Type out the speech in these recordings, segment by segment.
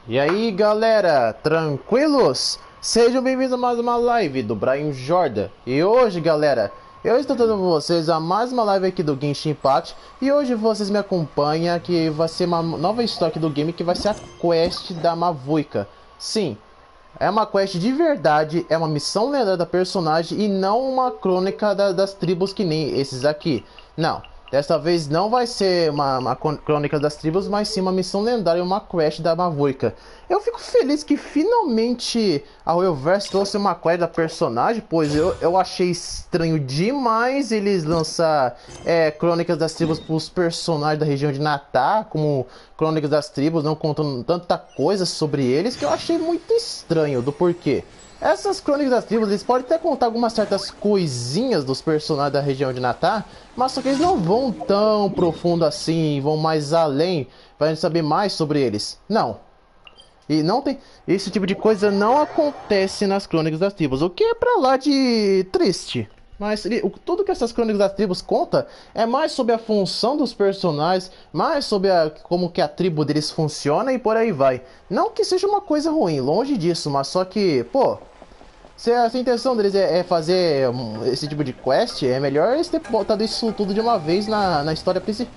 E aí galera, tranquilos? Sejam bem-vindos a mais uma live do Brian Jordan. E hoje galera, eu estou trazendo para vocês a mais uma live aqui do Genshin Impact. E hoje vocês me acompanham que vai ser uma nova história do game, que vai ser a quest da Mavuika. Sim, é uma quest de verdade, é uma missão lendária da personagem e não uma crônica das tribos que nem esses aqui. Não. Dessa vez não vai ser uma crônica das tribos, mas sim uma missão lendária, uma quest da Mavuika. Eu fico feliz que finalmente a Royalverse trouxe uma quest da personagem, pois eu achei estranho demais eles lançar crônicas das tribos para os personagens da região de Natal, como crônicas das tribos, não contando tanta coisa sobre eles, que eu achei muito estranho do porquê. Essas crônicas das tribos, eles podem até contar algumas certas coisinhas dos personagens da região de Natal, mas só que eles não vão tão profundo assim, vão mais além pra gente saber mais sobre eles. Não. E não tem... Esse tipo de coisa não acontece nas crônicas das tribos, o que é pra lá de triste. Mas tudo que essas crônicas das tribos conta é mais sobre a função dos personagens, mais sobre como que a tribo deles funciona e por aí vai. Não que seja uma coisa ruim, longe disso, mas só que, pô, se a intenção deles é fazer esse tipo de quest, é melhor eles terem botado isso tudo de uma vez na história principal.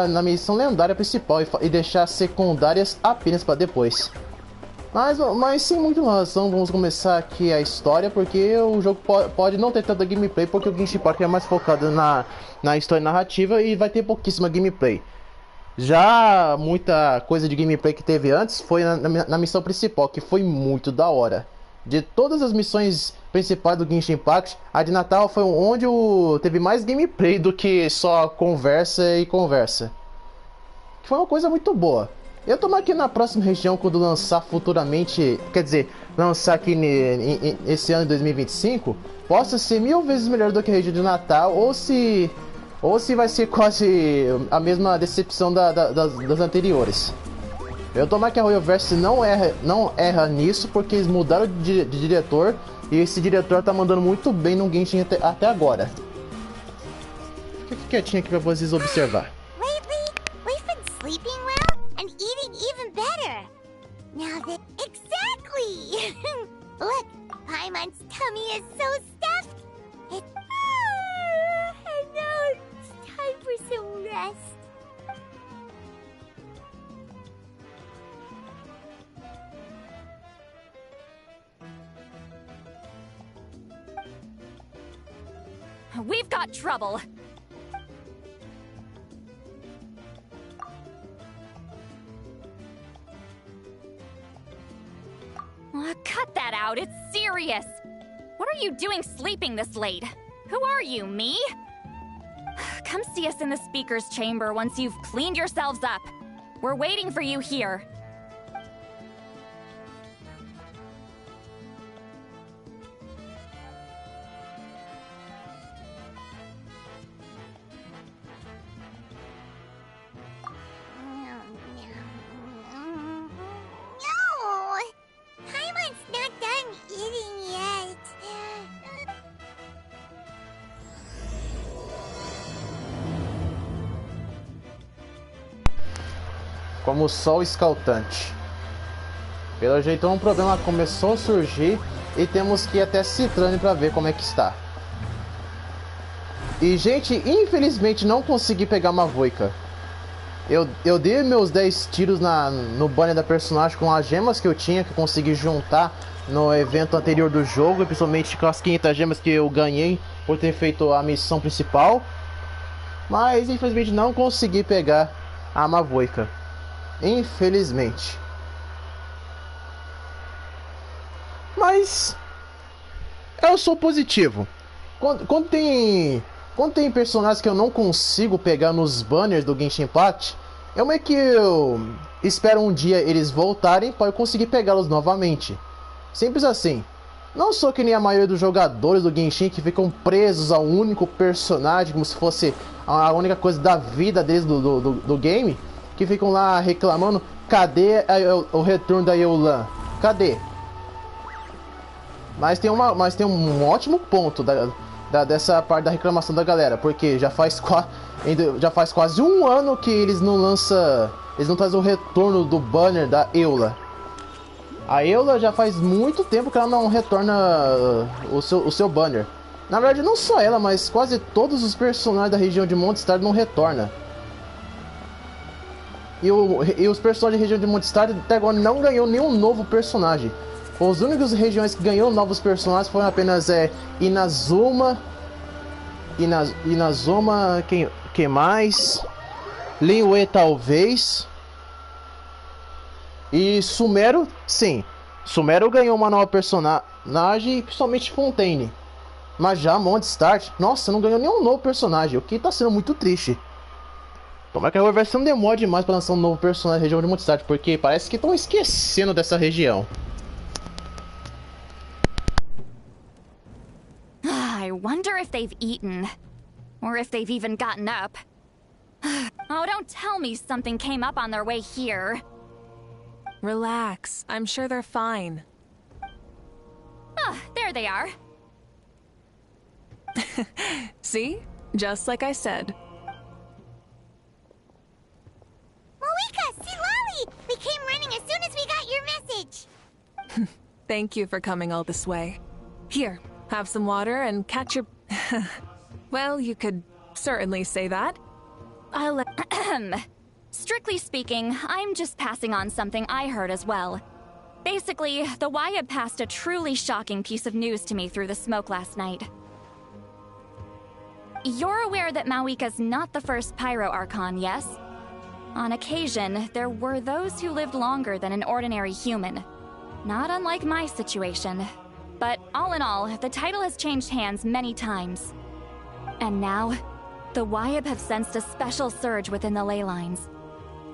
Na missão lendária principal e deixar secundárias apenas para depois. Mas sem muita enrolação, vamos começar aqui a história, porque o jogo pode não ter tanta gameplay, porque o Genshin Impact é mais focado na história narrativa e vai ter pouquíssima gameplay. Já muita coisa de gameplay que teve antes foi na missão principal, que foi muito da hora. De todas as missões principais do Genshin Impact, a de Natal foi onde teve mais gameplay do que só conversa e conversa. Foi uma coisa muito boa. Eu tô aqui na próxima região quando lançar futuramente, quer dizer, lançar aqui esse ano de 2025, possa ser 1000 vezes melhor do que a região de Natal, ou se vai ser quase a mesma decepção das anteriores. Eu tomar que a Royalverse não erra nisso, porque eles mudaram de diretor e esse diretor tá mandando muito bem no Genshin até agora. Fique quietinho aqui pra vocês observar. Exactly! Look, Paimon's tummy is so stuffed. And now it's time for some rest. We've got trouble. Cut that out, it's serious! What are you doing sleeping this late? Who are you, me? Come see us in the speaker's chamber once you've cleaned yourselves up. We're waiting for you here. Como o sol escaldante. Pelo jeito um problema começou a surgir e temos que ir até Citrane para ver como é que está. E gente, infelizmente não consegui pegar uma Mavuika. Eu dei meus 10 tiros no banner da personagem com as gemas que eu tinha, que eu consegui juntar no evento anterior do jogo, principalmente com as 500 gemas que eu ganhei por ter feito a missão principal. Mas infelizmente não consegui pegar a Mavuika. Infelizmente. Mas eu sou positivo. Quando tem personagens que eu não consigo pegar nos banners do Genshin Impact, eu espero um dia eles voltarem para eu conseguir pegá-los novamente. Simples assim. Não sou que nem a maioria dos jogadores do Genshin que ficam presos ao único personagem como se fosse a única coisa da vida deles do game. Que ficam lá reclamando, cadê o retorno da Yolan? Cadê? Mas tem um ótimo ponto dessa parte da reclamação da galera, porque já faz quase um ano que eles não lançam eles não trazem o retorno do banner da Eula. A Eula já faz muito tempo que ela não retorna o seu banner. Na verdade, não só ela, mas quase todos os personagens da região de Mondstadt não retornam. E os personagens da região de Mondstadt até agora não ganhou nenhum novo personagem. Os únicos regiões que ganhou novos personagens foram apenas Inazuma. Inazuma, quem mais? Linue talvez. E Sumero, sim. Sumero ganhou uma nova personagem, principalmente Fontaine. Mas já Mondstadt, nossa, não ganhou nenhum novo personagem, o que tá sendo muito triste. Tomara que a versão não demore demais pra lançar um novo personagem na região de Mondstadt, porque parece que estão esquecendo dessa região. I wonder if they've eaten. Or if they've even gotten up. Oh, don't tell me something came up on their way here. Relax. I'm sure they're fine. Ah, there they are. See? Just like I said. Mavuika, see Lolly! We came running as soon as we got your message. Thank you for coming all this way. Here, have some water and catch your... Well, you could certainly say that. I'll let... Strictly speaking, I'm just passing on something I heard as well. Basically, the Wyab passed a truly shocking piece of news to me through the smoke last night. You're aware that Mavuika's not the first Pyro Archon, yes? On occasion, there were those who lived longer than an ordinary human. Not unlike my situation. But all in all, the title has changed hands many times. And now, the Wyab have sensed a special surge within the ley lines.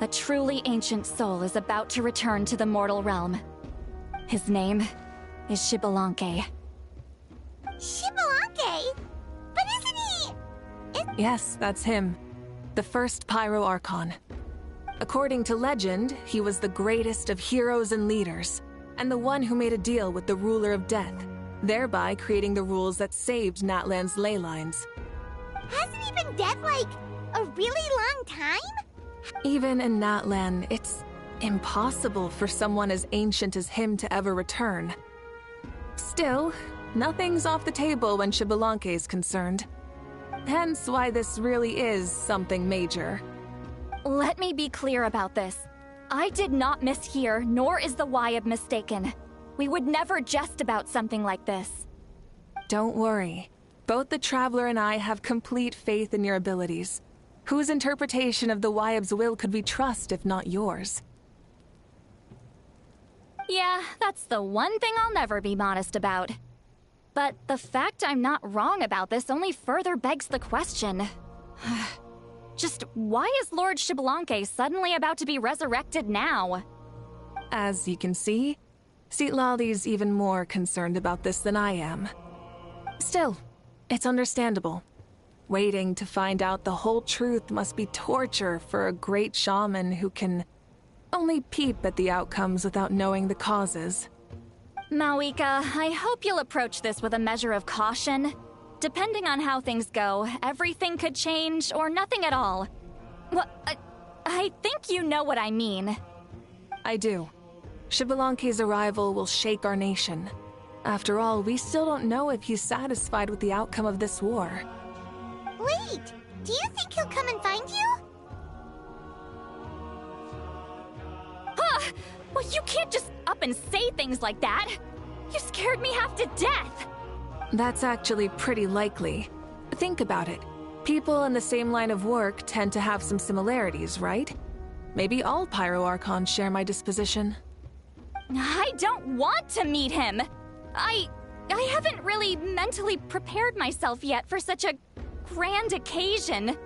A truly ancient soul is about to return to the mortal realm. His name is Xbalanque. Xbalanque? But isn't he... Yes, that's him. The first Pyro Archon. According to legend, he was the greatest of heroes and leaders, and the one who made a deal with the ruler of death, thereby creating the rules that saved Natlan's ley lines. Hasn't he been dead, like, a really long time? Even in Natlan, it's impossible for someone as ancient as him to ever return. Still, nothing's off the table when Xbalanque is concerned. Hence why this really is something major. Let me be clear about this. I did not mishear, nor is the Wyab mistaken. We would never jest about something like this. Don't worry. Both the Traveler and I have complete faith in your abilities. Whose interpretation of the Wyab's will could we trust if not yours? Yeah, that's the one thing I'll never be modest about. But the fact I'm not wrong about this only further begs the question. Just why is Lord Xbalanque suddenly about to be resurrected now? As you can see, Citlali's even more concerned about this than I am. Still, it's understandable. Waiting to find out the whole truth must be torture for a great shaman who can only peep at the outcomes without knowing the causes. Mavuika, I hope you'll approach this with a measure of caution. Depending on how things go, everything could change or nothing at all. Well, I think you know what I mean. I do. Xbalanque's arrival will shake our nation. After all, we still don't know if he's satisfied with the outcome of this war. Wait, do you think he'll come and find you? Huh! Well, you can't just up and say things like that! You scared me half to death! That's actually pretty likely. Think about it. People in the same line of work tend to have some similarities, right? Maybe all Pyro Archons share my disposition. I don't want to meet him! I haven't really mentally prepared myself yet for such a grand occasion.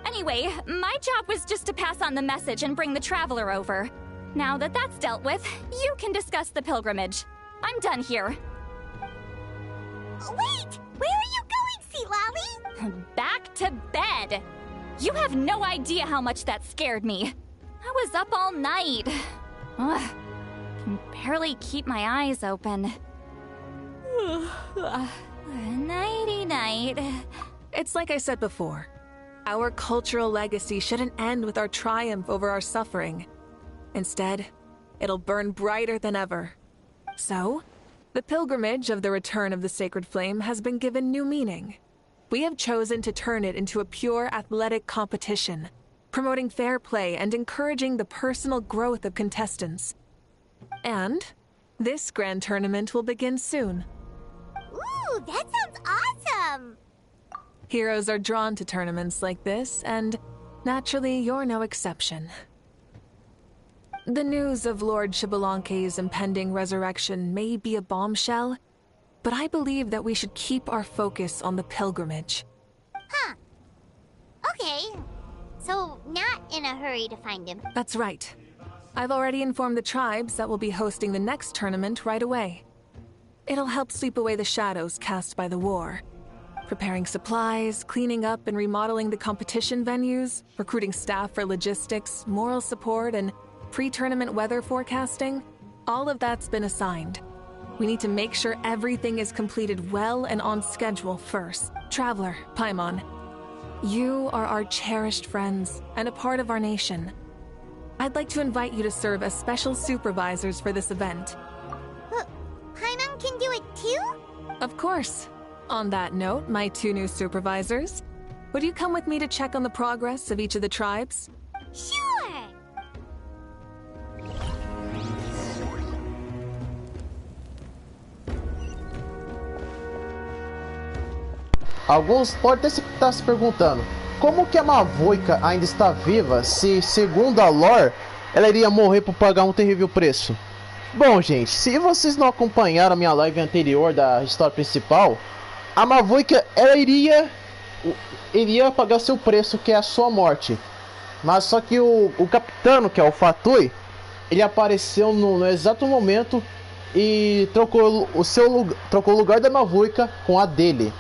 Anyway, my job was just to pass on the message and bring the Traveler over. Now that that's dealt with, you can discuss the pilgrimage. I'm done here. Wait! Where are you going, Citlali? Back to bed! You have no idea how much that scared me. I was up all night. Ugh. Can barely keep my eyes open. Nighty-night. It's like I said before. Our cultural legacy shouldn't end with our triumph over our suffering. Instead, it'll burn brighter than ever. So, the pilgrimage of the return of the sacred flame has been given new meaning. We have chosen to turn it into a pure athletic competition, promoting fair play and encouraging the personal growth of contestants. And this grand tournament will begin soon. Ooh, that sounds awesome! Heroes are drawn to tournaments like this, and naturally, you're no exception. The news of Lord Xbalanque's impending resurrection may be a bombshell, but I believe that we should keep our focus on the pilgrimage. Huh. Okay. So, not in a hurry to find him. That's right. I've already informed the tribes that we'll be hosting the next tournament right away. It'll help sweep away the shadows cast by the war. Preparing supplies, cleaning up and remodeling the competition venues, recruiting staff for logistics, moral support, and pre-tournament weather forecasting, all of that's been assigned. We need to make sure everything is completed well and on schedule first. Traveler, Paimon, you are our cherished friends and a part of our nation. I'd like to invite you to serve as special supervisors for this event. Paimon can do it too? Of course. On that note, my 2 new supervisors, would you come with me to check on the progress of each of the tribes? Sure! Alguns podem estar se perguntando como que a Mavuika ainda está viva se, segundo a lore, ela iria morrer por pagar um terrível preço. Bom, gente, se vocês não acompanharam a minha live anterior da história principal, a Mavuika ela iria pagar seu preço, que é a sua morte. Mas só que o capitano, que é o Fatui, ele apareceu no exato momento e trocou o lugar da Mavuika com a dele.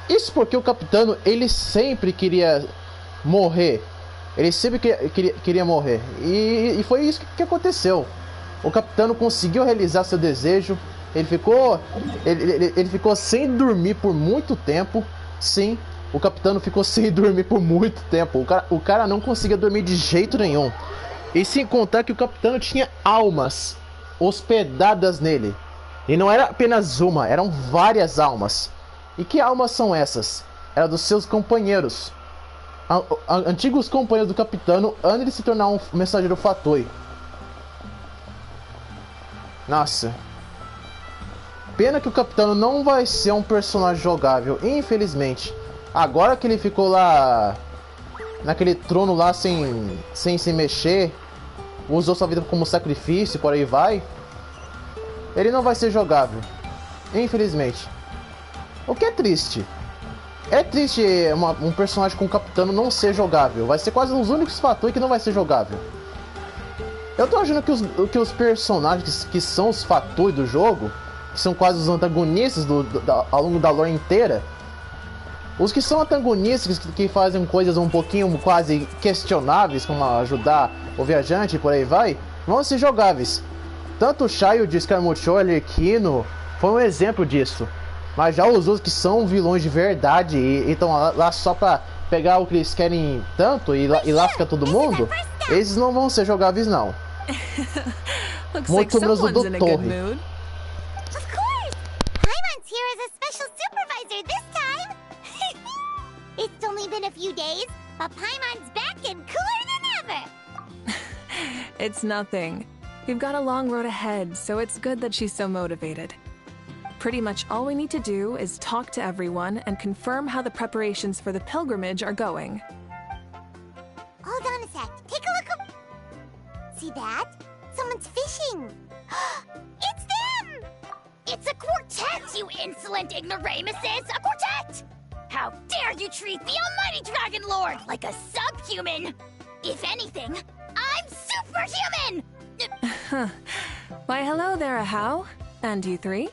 Isso porque o capitano, ele sempre queria morrer. Ele sempre queria morrer. E foi isso que aconteceu. O capitano conseguiu realizar seu desejo. Ele ficou sem dormir por muito tempo. Sim, o capitano ficou sem dormir por muito tempo. O cara não conseguia dormir de jeito nenhum. E sem contar que o capitano tinha almas hospedadas nele. E não era apenas uma, eram várias almas. E que almas são essas? Era dos seus companheiros. Antigos companheiros do capitano antes de se tornar um mensageiro Fatui. Nossa. Pena que o capitano não vai ser um personagem jogável, infelizmente. Agora que ele ficou lá naquele trono lá sem se mexer, usou sua vida como sacrifício, por aí vai, ele não vai ser jogável, infelizmente. O que é triste. É triste um personagem com o capitano não ser jogável. Vai ser quase os únicos fatores que não vai ser jogável. Eu tô achando que os personagens que são os fatores do jogo, que são quase os antagonistas ao longo da lore inteira, os que são antagonistas, que fazem coisas um pouquinho quase questionáveis, como ajudar o viajante e por aí vai, vão ser jogáveis. Tanto o Shaio de Scaramuccio, Arlequino, foi um exemplo disso. Mas já os outros que são vilões de verdade e estão lá só pra pegar o que eles querem tanto e lasca todo mundo, esses não vão ser jogáveis não. Muito menos o do Torre. Of course! Paimon's here as a special supervisor this time! It's only been a few days, but Paimon's back and cooler than ever! It's nothing. We've got a long road ahead, so it's good that she's so motivated. Pretty much all we need to do is talk to everyone and confirm how the preparations for the pilgrimage are going. Hold on a sec. Take a look. See that? Someone's fishing. It's them! It's a quartet, you insolent ignoramuses! A quartet! How dare you treat the almighty Dragon Lord like a subhuman! If anything, I'm superhuman! Why, hello there, Ahau. And you three?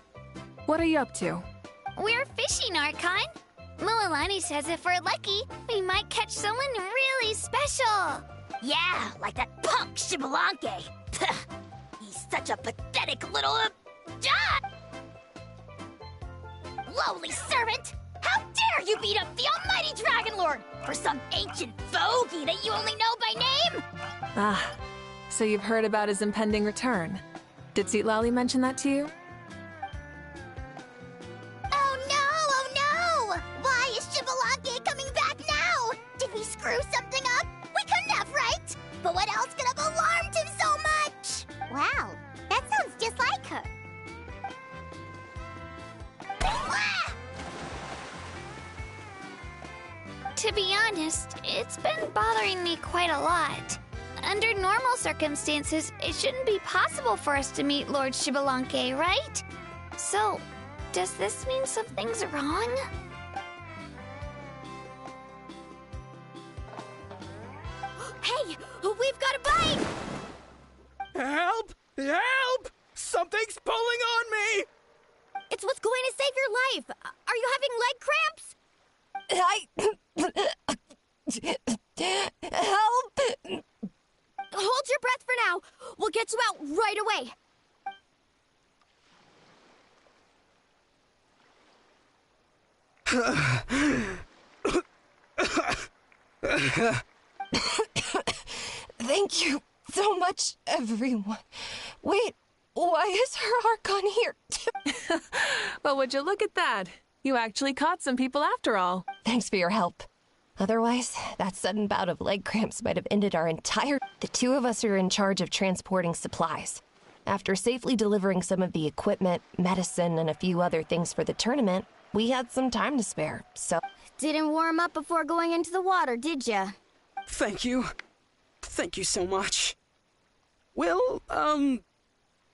What are you up to? We're fishing, Archon. Mulalani says if we're lucky, we might catch someone really special. Yeah, like that punk Xbalanque. He's such a pathetic little... lowly servant! How dare you beat up the almighty Dragon Lord for some ancient fogey that you only know by name? Ah, so you've heard about his impending return. Did Lali mention that to you? Oh no! Why is Shibalake coming back now? Did we screw something up? We couldn't have, right? But what else could have alarmed him so much? Wow, that sounds just like her. To be honest, it's been bothering me quite a lot. Under normal circumstances, it shouldn't be possible for us to meet Lord Shibalanke, right? So, does this mean something's wrong? Hey, we've got a bite! Help! Help! Something's pulling on me! It's what's going to save your life. Are you having leg cramps? Help! Hold your breath for now. We'll get you out right away. Thank you so much, everyone. Wait, why is her Archon here? But would you look at that? You actually caught some people after all. Thanks for your help. Otherwise, that sudden bout of leg cramps might have ended our entire... The two of us are in charge of transporting supplies. After safely delivering some of the equipment, medicine, and a few other things for the tournament, we had some time to spare, so... Didn't warm up before going into the water, did ya? Thank you. Thank you so much. We'll,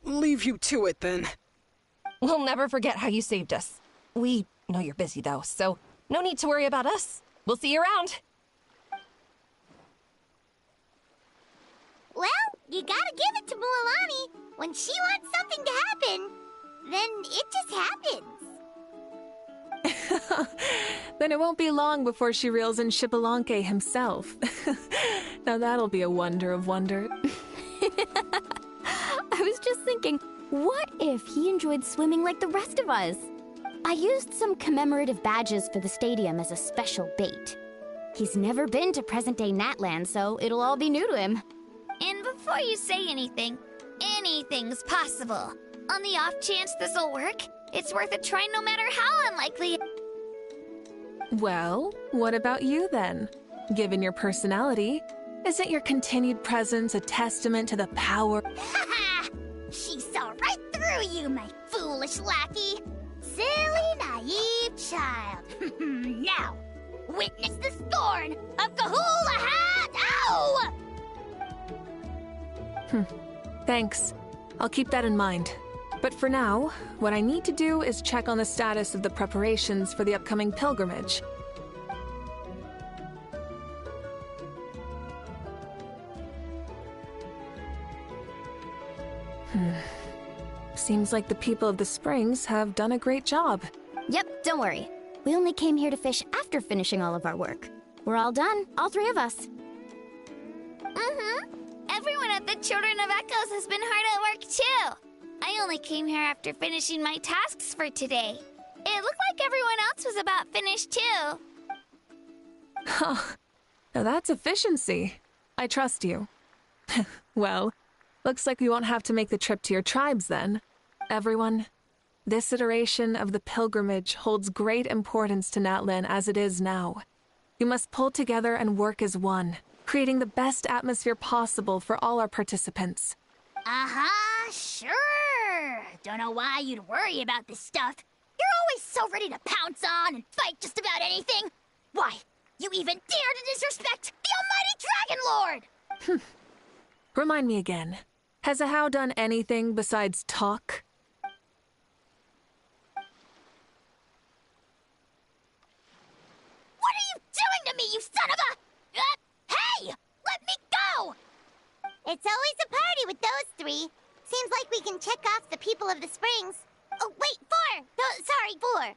leave you to it then. We'll never forget how you saved us. We know you're busy, though, so no need to worry about us. We'll see you around. Well, you gotta give it to Mualani. When she wants something to happen, then it just happens. Then it won't be long before she reels in Shibalanke himself. Now that'll be a wonder of wonder. I was just thinking, what if he enjoyed swimming like the rest of us? I used some commemorative badges for the stadium as a special bait. He's never been to present-day Natland, so it'll all be new to him. And before you say anything, anything's possible. On the off chance this'll work, it's worth a try no matter how unlikely. Well, what about you then? Given your personality, isn't your continued presence a testament to the power? Ha! She saw right through you, my foolish lackey. Silly, naive child. Now, witness the scorn of Kahula Hat! Ow! Thanks. I'll keep that in mind. But for now, what I need to do is check on the status of the preparations for the upcoming pilgrimage. Seems like the people of the Springs have done a great job. Yep, don't worry. We only came here to fish after finishing all of our work. We're all done, all three of us. Everyone at the Children of Echoes has been hard at work too. I only came here after finishing my tasks for today. It looked like everyone else was about finished too. Now that's efficiency. I trust you. Well, looks like we won't have to make the trip to your tribes then. Everyone, this iteration of the pilgrimage holds great importance to Natlan as it is now. We must pull together and work as one, creating the best atmosphere possible for all our participants. Sure. Don't know why you'd worry about this stuff. You're always so ready to pounce on and fight just about anything. Why, you even dare to disrespect the almighty Dragon Lord! Remind me again, has Ahau done anything besides talk? What are you doing to me, you son of a... hey! Let me go! It's always a party with those three. Seems like we can check off the people of the Springs. Oh, wait, 4! Oh, sorry, 4.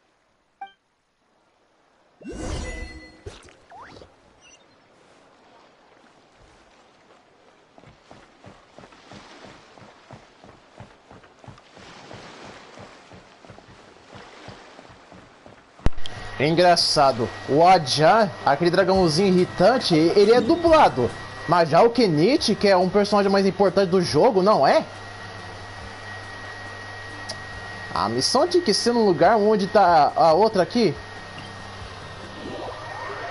Engraçado, o Ajan, aquele dragãozinho irritante, ele é dublado. Mas já o Kenichi, que é um personagem mais importante do jogo, não é? A missão tinha que ser no lugar onde tá a outra aqui.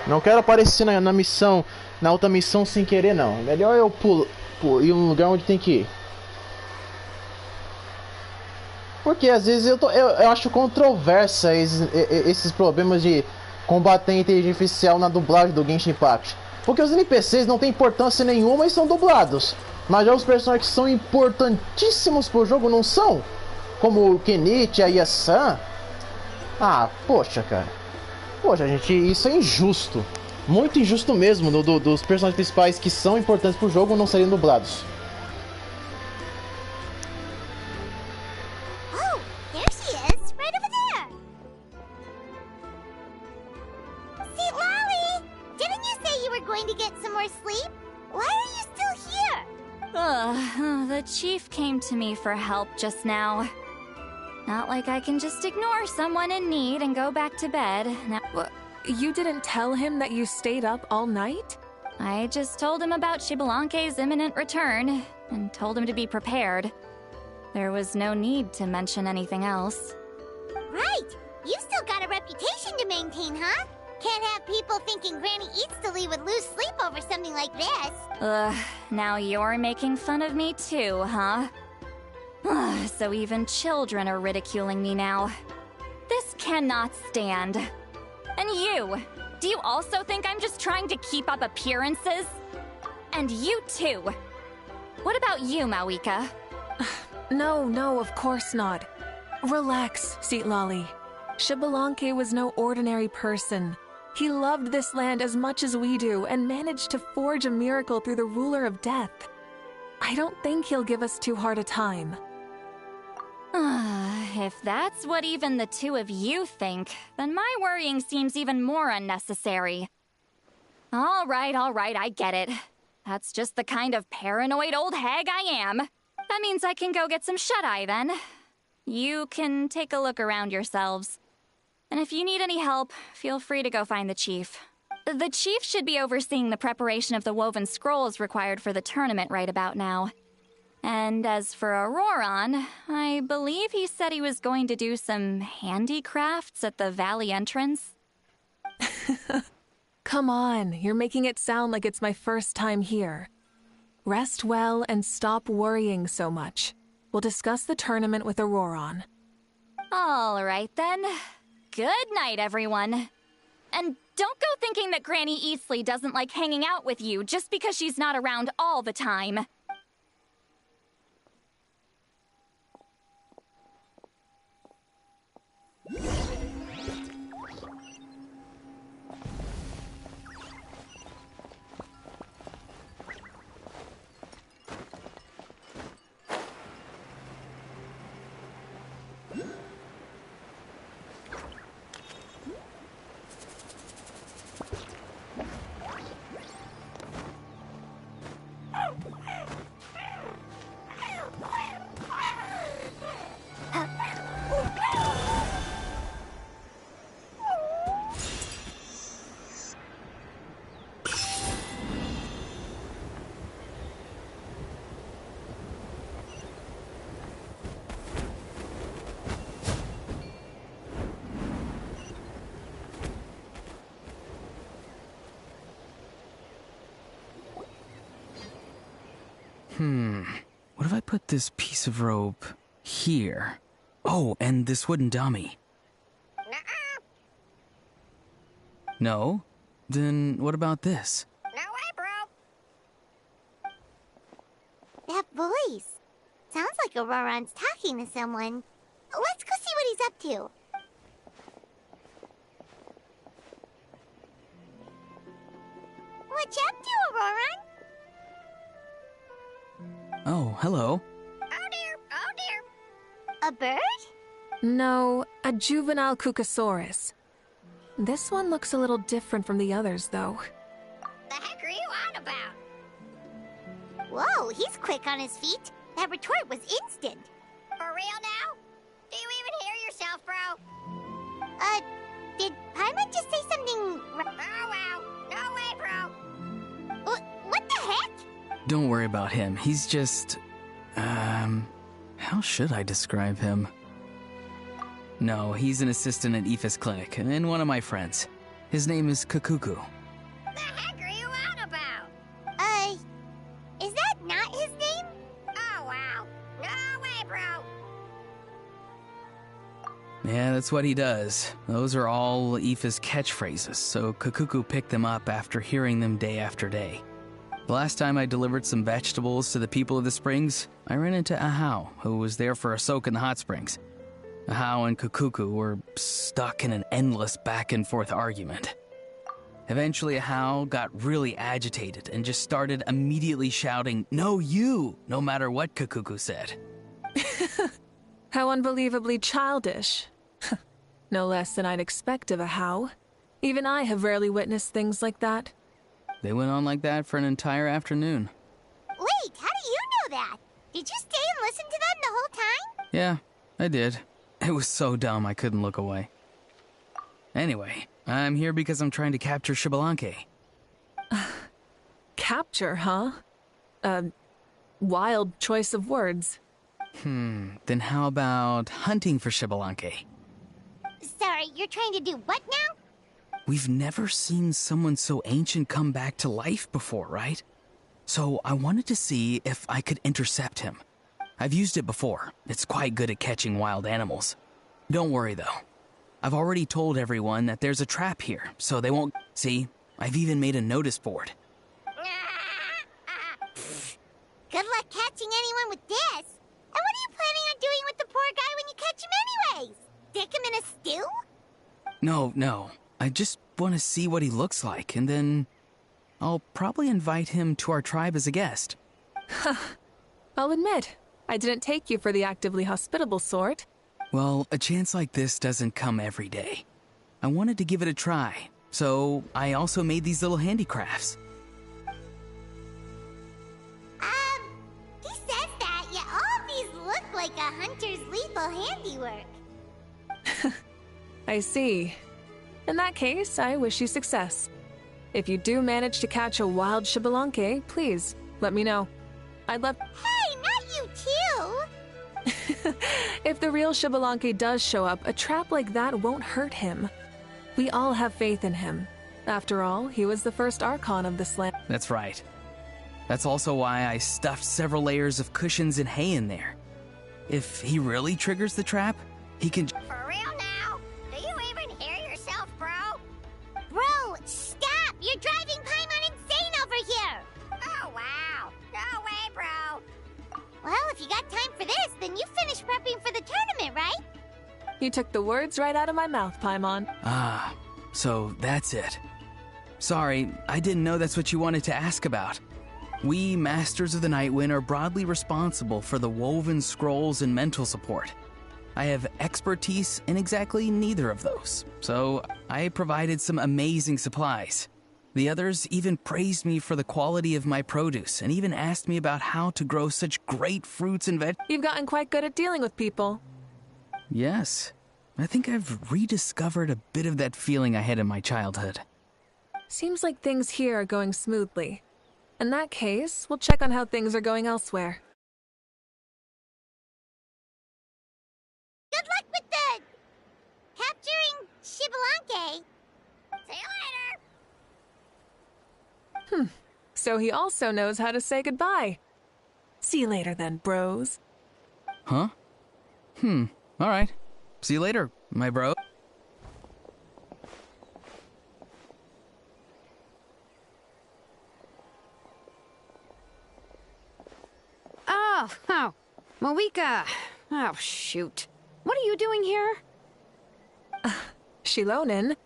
Não quero aparecer na missão, na outra missão sem querer, não. Melhor eu ir no lugar onde tem que ir. Porque às vezes eu acho controversa esses problemas de combater a inteligência artificial na dublagem do Genshin Impact. Porque os NPCs não têm importância nenhuma e são dublados. Mas já os personagens que são importantíssimos pro jogo não são. Como o Kenichi, a Yasan. Ah, poxa, cara. Poxa, gente, isso é injusto. Muito injusto mesmo, dos personagens principais que são importantes pro jogo não serem dublados. Oh, there she is, right over there. See, Lolly, didn't you say you were going to get some more sleep? Why are you still here? The chief came to me for help just now. Not like I can just ignore someone in need and go back to bed. Now, You didn't tell him that you stayed up all night? I just told him about Shibalanke's imminent return, and told him to be prepared. There was no need to mention anything else. Right, you still got a reputation to maintain, huh? Can't have people thinking Granny Eatsilly would lose sleep over something like this. Now you're making fun of me too, huh? So even children are ridiculing me now. This cannot stand. And you! Do you also think I'm just trying to keep up appearances? And you too! What about you, Mavuika? No, of course not. Relax, Seatlolly. Shibalanke was no ordinary person. He loved this land as much as we do and managed to forge a miracle through the ruler of death. I don't think he'll give us too hard a time. If that's what even the two of you think, then my worrying seems even more unnecessary. All right, I get it. That's just the kind of paranoid old hag I am. That means I can go get some shut-eye then. You can take a look around yourselves. And if you need any help, feel free to go find the chief. The chief should be overseeing the preparation of the woven scrolls required for the tournament right about now. And as for Auroron, I believe he said he was going to do some handicrafts at the valley entrance. Come on, you're making it sound like it's my first time here. Rest well and stop worrying so much. We'll discuss the tournament with Auroron. All right then. Good night, everyone. And don't go thinking that Granny Eastleigh doesn't like hanging out with you just because she's not around all the time. What if I put this piece of rope here? Oh, and this wooden dummy. No? Then what about this? No way, bro. That voice. Sounds like Auroron's talking to someone. Let's go see what he's up to. What you up to, Auroron? Oh, hello. Oh dear. A bird? No, a juvenile Cucosaurus. This one looks a little different from the others, though. The heck are you on about? Whoa, he's quick on his feet. That retort was instant. For real now? Do you even hear yourself, bro? Paimon just say something? Oh wow, no way, bro. What the heck? Don't worry about him. He's just... how should I describe him? No, he's an assistant at Aoife's clinic, and one of my friends. His name is Kakuku. The heck are you on about? Is that not his name? Oh wow, no way, bro. Yeah, that's what he does. Those are all Aoife's catchphrases, so Kakuku picked them up after hearing them day after day. The last time I delivered some vegetables to the people of the springs, I ran into Ahau, who was there for a soak in the hot springs. Ahau and Kakuku were stuck in an endless back-and-forth argument. Eventually, Ahau got really agitated and just started immediately shouting, "No, you!" no matter what Kakuku said. How unbelievably childish. No less than I'd expect of Ahau. Even I have rarely witnessed things like that. They went on like that for an entire afternoon. Wait, how do you know that? Did you stay and listen to them the whole time? Yeah, I did. It was so dumb I couldn't look away. Anyway, I'm here because I'm trying to capture Xbalanque. Capture, huh? Wild choice of words. Then how about hunting for Xbalanque? Sorry, you're trying to do what now? We've never seen someone so ancient come back to life before, right? So I wanted to see if I could intercept him. I've used it before. It's quite good at catching wild animals. Don't worry, though. I've already told everyone that there's a trap here, so they won't... See, I've even made a notice board. Good luck catching anyone with this. And what are you planning on doing with the poor guy when you catch him anyways? Stick him in a stew? No. I just want to see what he looks like, and then I'll probably invite him to our tribe as a guest. I'll admit, I didn't take you for the actively hospitable sort. Well, a chance like this doesn't come every day. I wanted to give it a try, so I also made these little handicrafts. He says that, yet all of these look like a hunter's lethal handiwork. I see. In that case, I wish you success. If you do manage to catch a wild Xbalanque, please, let me know. I'd love— Hey, not you too! If the real Xbalanque does show up, a trap like that won't hurt him. We all have faith in him. After all, he was the first Archon of this land. That's right. That's also why I stuffed several layers of cushions and hay in there. If he really triggers the trap, he can— For real now? Do you even hear yourself, bro? Bro, stop! You're driving Paimon insane over here! Oh, wow. No way, bro. Well, if you got time for this, then you finished prepping for the tournament, right? You took the words right out of my mouth, Paimon. Ah, so that's it. Sorry, I didn't know that's what you wanted to ask about. We, Masters of the Nightwind, are broadly responsible for the woven scrolls and mental support. I have expertise in exactly neither of those, so I provided some amazing supplies. The others even praised me for the quality of my produce and even asked me about how to grow such great fruits and vegetables. You've gotten quite good at dealing with people. Yes, I think I've rediscovered a bit of that feeling I had in my childhood. Seems like things here are going smoothly. In that case, we'll check on how things are going elsewhere. Good luck with the... capturing Xbalanque. See you later. So he also knows how to say goodbye. See you later then, bros. Huh? Alright. See you later, my bro. Oh, Mavuika. Oh, shoot. What are you doing here? Shilonen?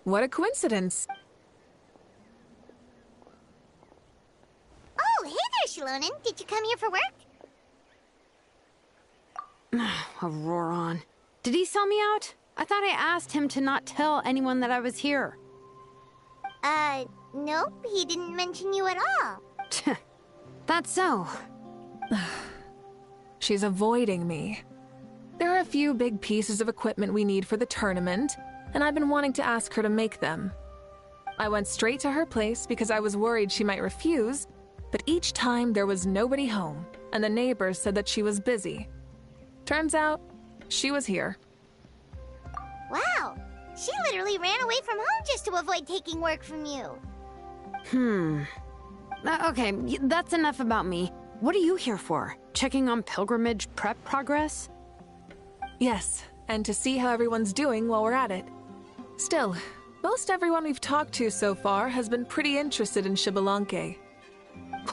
What a coincidence. Oh, hey there, Shilonen. Did you come here for work? Auroron. Did he sell me out? I thought I asked him to not tell anyone that I was here. Nope. He didn't mention you at all. That's so. She's avoiding me. There are a few big pieces of equipment we need for the tournament. and I've been wanting to ask her to make them. I went straight to her place because I was worried she might refuse, but each time there was nobody home, and the neighbors said that she was busy. Turns out, she was here. Wow, she literally ran away from home just to avoid taking work from you. Okay, that's enough about me. What are you here for? Checking on pilgrimage prep progress? Yes, and to see how everyone's doing while we're at it. Still, most everyone we've talked to so far has been pretty interested in Xbalanque.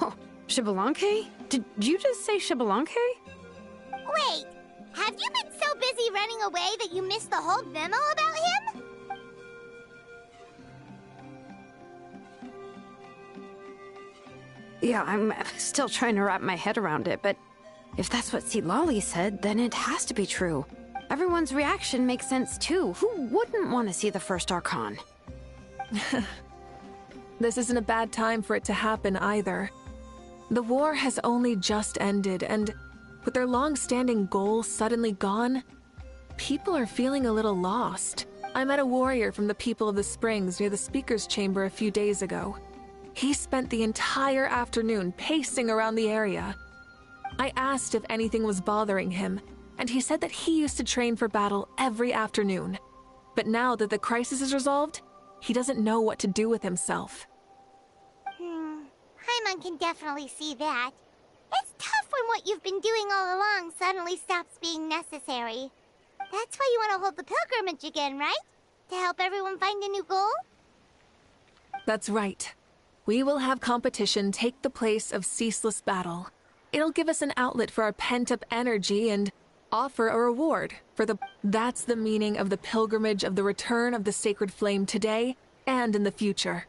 Oh, Xbalanque? Did you just say Xbalanque? Wait, have you been so busy running away that you missed the whole memo about him? Yeah, I'm still trying to wrap my head around it, but if that's what Lolly said, then it has to be true. Everyone's reaction makes sense too. Who wouldn't want to see the first Archon? This isn't a bad time for it to happen either. The war has only just ended, and with their long-standing goal suddenly gone, people are feeling a little lost. I met a warrior from the People of the Springs near the Speaker's Chamber a few days ago. He spent the entire afternoon pacing around the area. I asked if anything was bothering him, and he said that he used to train for battle every afternoon. But now that the crisis is resolved, he doesn't know what to do with himself. Paimon can definitely see that. It's tough when what you've been doing all along suddenly stops being necessary. That's why you want to hold the pilgrimage again, right? To help everyone find a new goal? That's right. We will have competition take the place of ceaseless battle. It'll give us an outlet for our pent-up energy and offer a reward for the... That's the meaning of the pilgrimage of the return of the sacred flame today and in the future.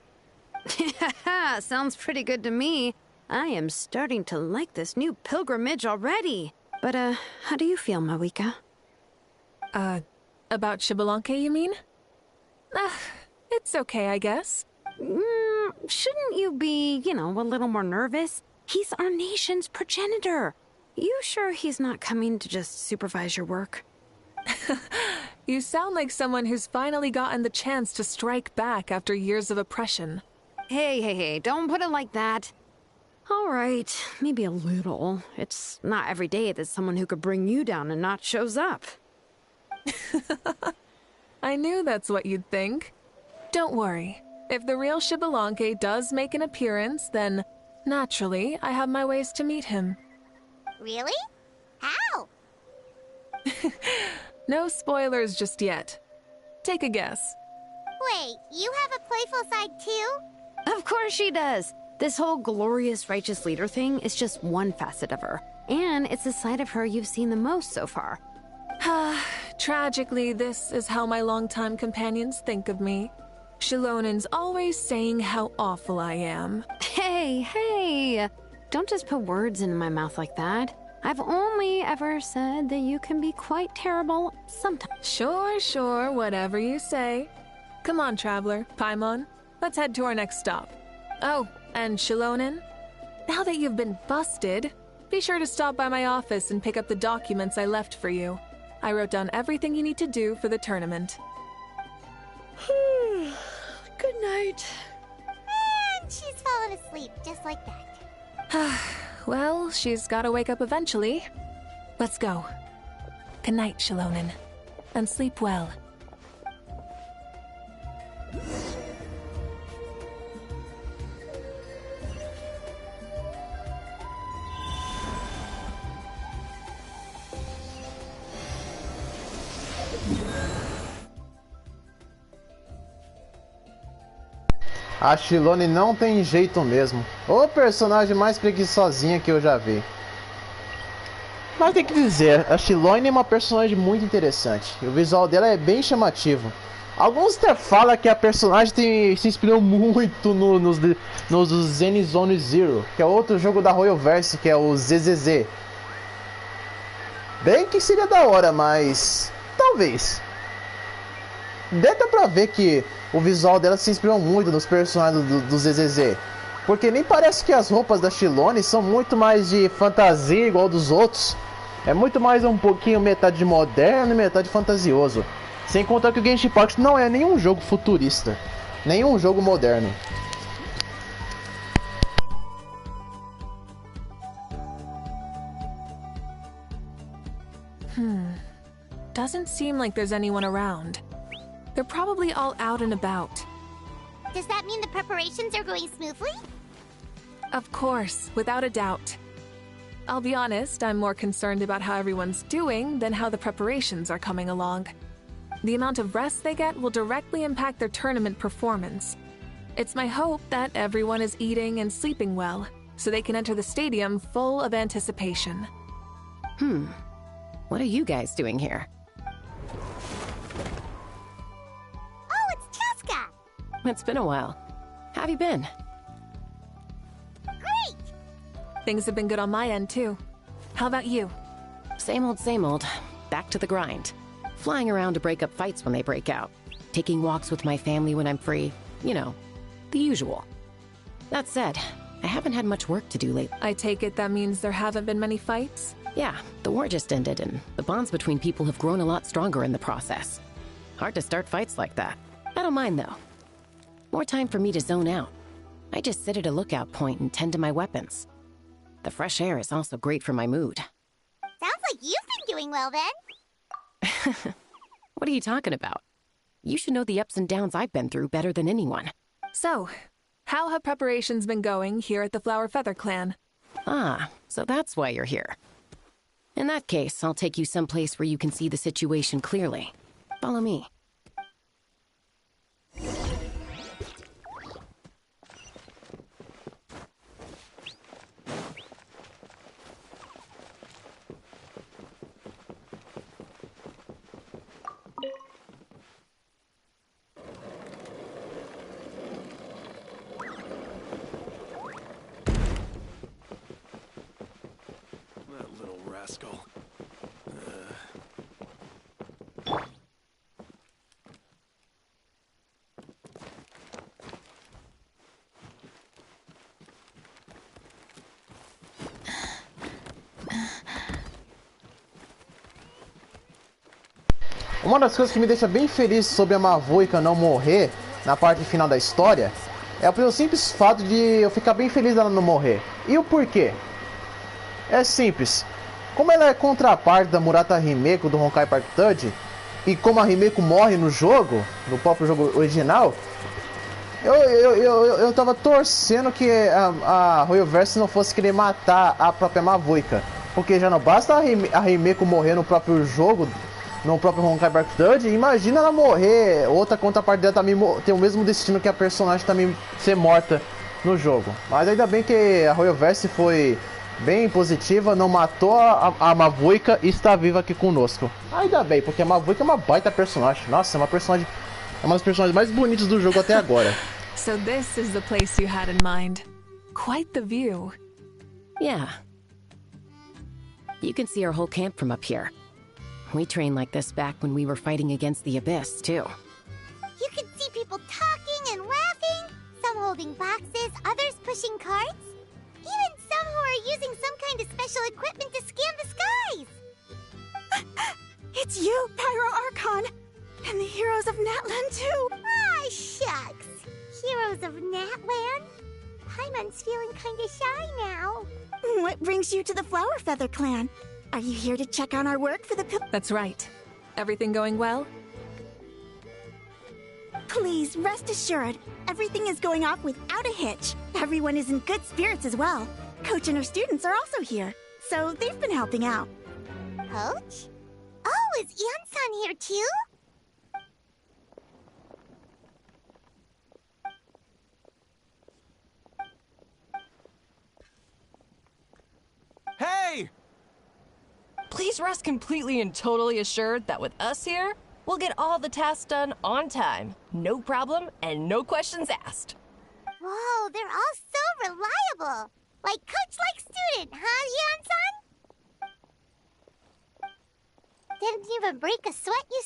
Sounds pretty good to me. I am starting to like this new pilgrimage already. But, how do you feel, Mavuika? About Xbalanque, you mean? It's okay, I guess. Shouldn't you be, a little more nervous? He's our nation's progenitor. You sure he's not coming to just supervise your work? You sound like someone who's finally gotten the chance to strike back after years of oppression. Hey, don't put it like that. All right, maybe a little. It's not every day that someone who could bring you down a notch shows up. I knew that's what you'd think. Don't worry. If the real Xbalanque does make an appearance, then, naturally, I have my ways to meet him. Really? How? No spoilers just yet. Take a guess. Wait, you have a playful side too? Of course she does. This whole glorious righteous leader thing is just one facet of her. And it's the side of her you've seen the most so far. Tragically, this is how my longtime companions think of me. Shilonen's always saying how awful I am. Hey! Don't just put words into my mouth like that. I've only ever said that you can be quite terrible sometimes. Sure, whatever you say. Come on, Traveler, Paimon. Let's head to our next stop. Oh, and Shilonen, now that you've been busted, be sure to stop by my office and pick up the documents I left for you. I wrote down everything you need to do for the tournament. Good night. And she's fallen asleep just like that. Well, she's gotta wake up eventually. Let's go. Good night, Shilonen. And sleep well. A Shilone não tem jeito mesmo. O personagem mais preguiçosinha que eu já vi. Mas tem que dizer, a Shilone é uma personagem muito interessante. E o visual dela é bem chamativo. Alguns até falam que a personagem se inspirou muito no Zenizone Zero, que é outro jogo da Royalverse, que é o ZZZ. Bem que seria da hora, mas... talvez. Dá pra ver que o visual dela se inspirou muito nos personagens do ZZZ. Porque nem parece que as roupas da Shilone são muito mais de fantasia igual dos outros. É muito mais um pouquinho metade moderno e metade fantasioso. Sem contar que o Genshin Impact não é nenhum jogo futurista, nenhum jogo moderno. Doesn't seem like there's anyone around. They're probably all out and about. Does that mean the preparations are going smoothly? Of course, without a doubt. I'll be honest, I'm more concerned about how everyone's doing than how the preparations are coming along. The amount of rest they get will directly impact their tournament performance. It's my hope that everyone is eating and sleeping well, so they can enter the stadium full of anticipation. What are you guys doing here? Oh, it's Cheska! It's been a while. How have you been? Great! Things have been good on my end, too. How about you? Same old, same old. Back to the grind. Flying around to break up fights when they break out. Taking walks with my family when I'm free. You know, the usual. That said, I haven't had much work to do lately. I take it that means there haven't been many fights? Yeah, the war just ended, and the bonds between people have grown a lot stronger in the process. Hard to start fights like that. I don't mind, though. More time for me to zone out. I just sit at a lookout point and tend to my weapons. The fresh air is also great for my mood. Sounds like you've been doing well, then. What are you talking about? You should know the ups and downs I've been through better than anyone. So, how have preparations been going here at the Flower Feather Clan? Ah, so that's why you're here. In that case, I'll take you someplace where you can see the situation clearly. Follow me. Rascal. Uma das coisas que me deixa bem feliz sobre a Mavuika não morrer na parte final da história é pelo simples fato de eu ficar bem feliz dela não morrer. E o porquê? É simples. Como ela é contraparte da Murata Himeko do Honkai Park Third, e como a Himeko morre no jogo, no próprio jogo original, eu tava torcendo que a Royalverse não fosse querer matar a própria Mavuika. Porque já não basta a Himeko morrer no próprio jogo, no próprio Honkai Park Third, imagina ela morrer, outra contraparte dela também ter o mesmo destino que a personagem também ser morta no jogo. Mas ainda bem que a Royalverse foi bem positiva, não matou a Mavuika e está viva aqui conosco. Ainda bem, porque a Mavuika é uma baita personagem. Nossa, é uma das personagens mais bonitas do jogo até agora. So this is the place you had in mind. Quite the view. Yeah. You can see our whole camp from up here. We trained like this back when we were fighting against the Abyss, too. You can see people talking and laughing, some holding boxes, others pushing carts. Even some who are using some kind of special equipment to scan the skies. It's you, Pyro Archon! And the heroes of Natlan, too! Ah, shucks. Heroes of Natlan? Paimon's feeling kinda shy now. What brings you to the Flower Feather Clan? Are you here to check on our work for the That's right. Everything going well? Please, rest assured, everything is going off without a hitch. Everyone is in good spirits as well. Coach and her students are also here, so they've been helping out. Coach? Oh, is Ian-san here too? Hey! Please rest completely and totally assured that with us here, we'll get all the tasks done on time. No problem and no questions asked. Whoa, they're all so reliable. Like coach-like student, huh, Ian-san? Didn't even break a sweat, you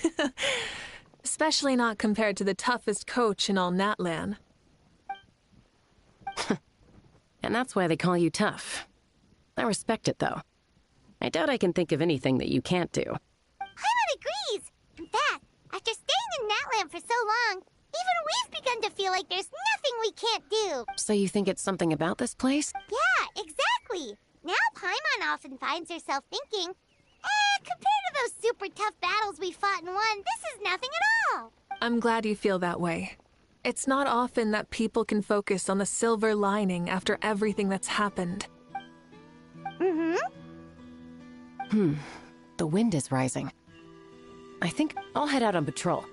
say? Especially not compared to the toughest coach in all Natlan. And that's why they call you tough. I respect it, though. I doubt I can think of anything that you can't do. Natland for so long, even we've begun to feel like there's nothing we can't do. So you think it's something about this place? Yeah, exactly. Now Paimon often finds herself thinking, compared to those super tough battles we fought and won, this is nothing at all. I'm glad you feel that way. It's not often that people can focus on the silver lining after everything that's happened. The wind is rising. I think I'll head out on patrol.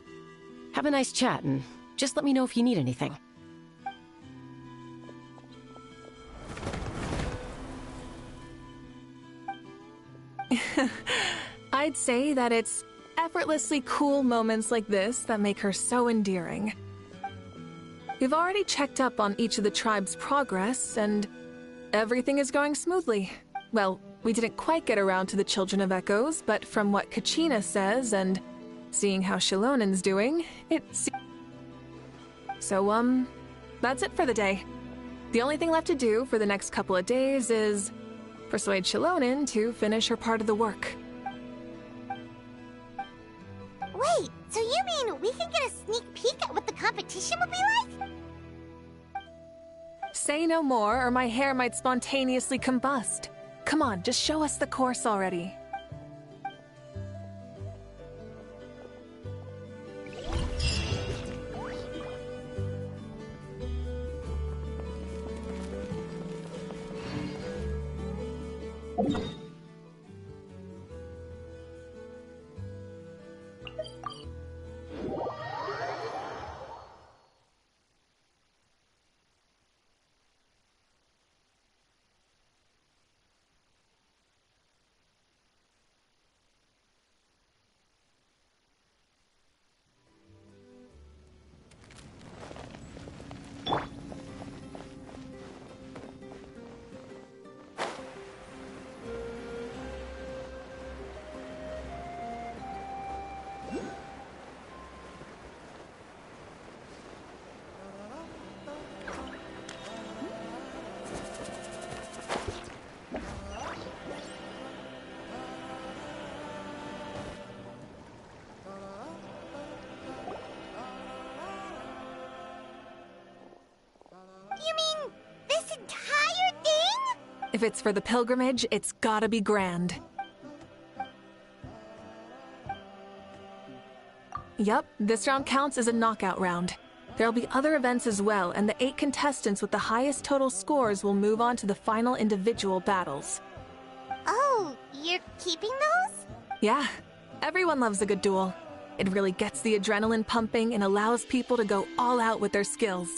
Have a nice chat and just let me know if you need anything. I'd say that it's effortlessly cool moments like this that make her so endearing. We've already checked up on each of the tribe's progress, and everything is going smoothly. Well, we didn't quite get around to the Children of Echoes, but from what Kachina says and seeing how Shilonen's doing, So, that's it for the day. The only thing left to do for the next couple of days is persuade Shilonen to finish her part of the work. Wait, so you mean we can get a sneak peek at what the competition will be like? Say no more, or my hair might spontaneously combust. Come on, just show us the course already. You mean this entire thing? If it's for the pilgrimage, it's gotta be grand. Yup, this round counts as a knockout round. There'll be other events as well, and the 8 contestants with the highest total scores will move on to the final individual battles. Oh, you're keeping those? Yeah, everyone loves a good duel. It really gets the adrenaline pumping and allows people to go all out with their skills.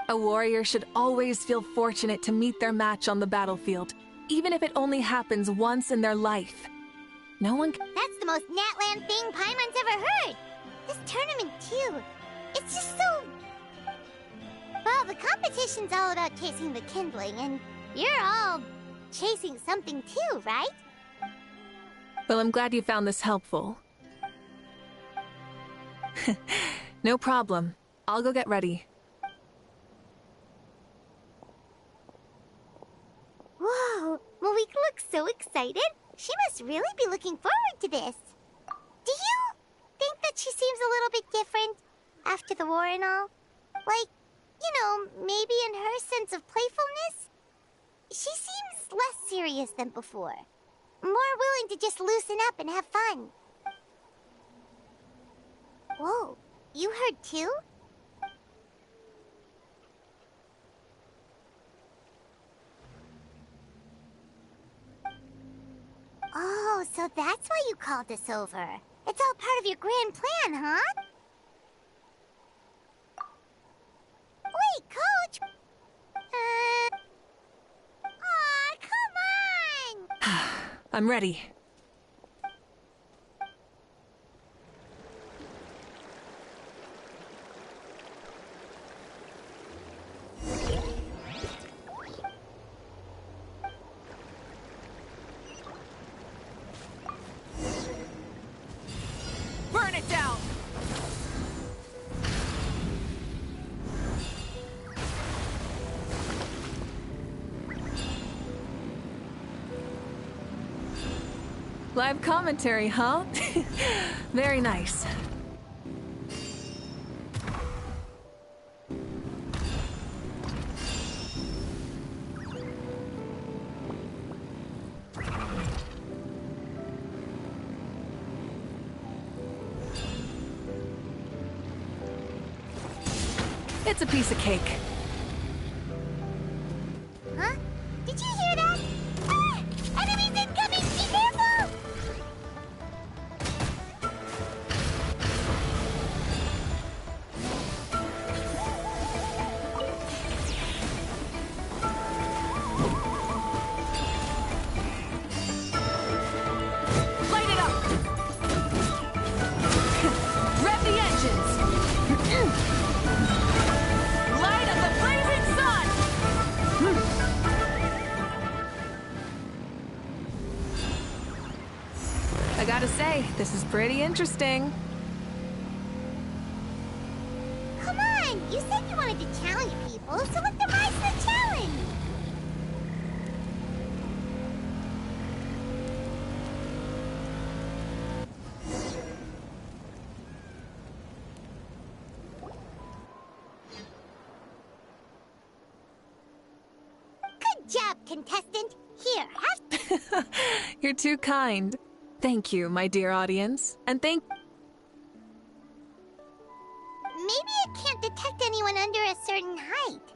A warrior should always feel fortunate to meet their match on the battlefield, even if it only happens once in their life. No one That's the most Natland thing Paimon's ever heard. This tournament, too. It's just so... Well, the competition's all about chasing the kindling, and you're all chasing something too, right? Well, I'm glad you found this helpful. No problem. I'll go get ready. Whoa, Mavuika looks so excited. She must really be looking forward to this. Do you think that she seems a little bit different after the war and all? Like, you know, maybe in her sense of playfulness? She seems less serious than before. More willing to just loosen up and have fun. Whoa, you heard too? Oh, so that's why you called us over. It's all part of your grand plan, huh? Wait, Coach! Aw, come on! I'm ready. Burn it down! Live commentary, huh? Very nice. It's a piece of cake. Huh? Did you hear that? Ah! Enemies incoming! Be careful! Light it up! Rev the engines! Light of the blazing sun! I gotta say, this is pretty interesting. Come on! You said you wanted to challenge people, so let them rise to the challenge! Good job, contestant! Here, have... You're too kind. Thank you, my dear audience. And thank... Maybe it can't detect anyone under a certain height.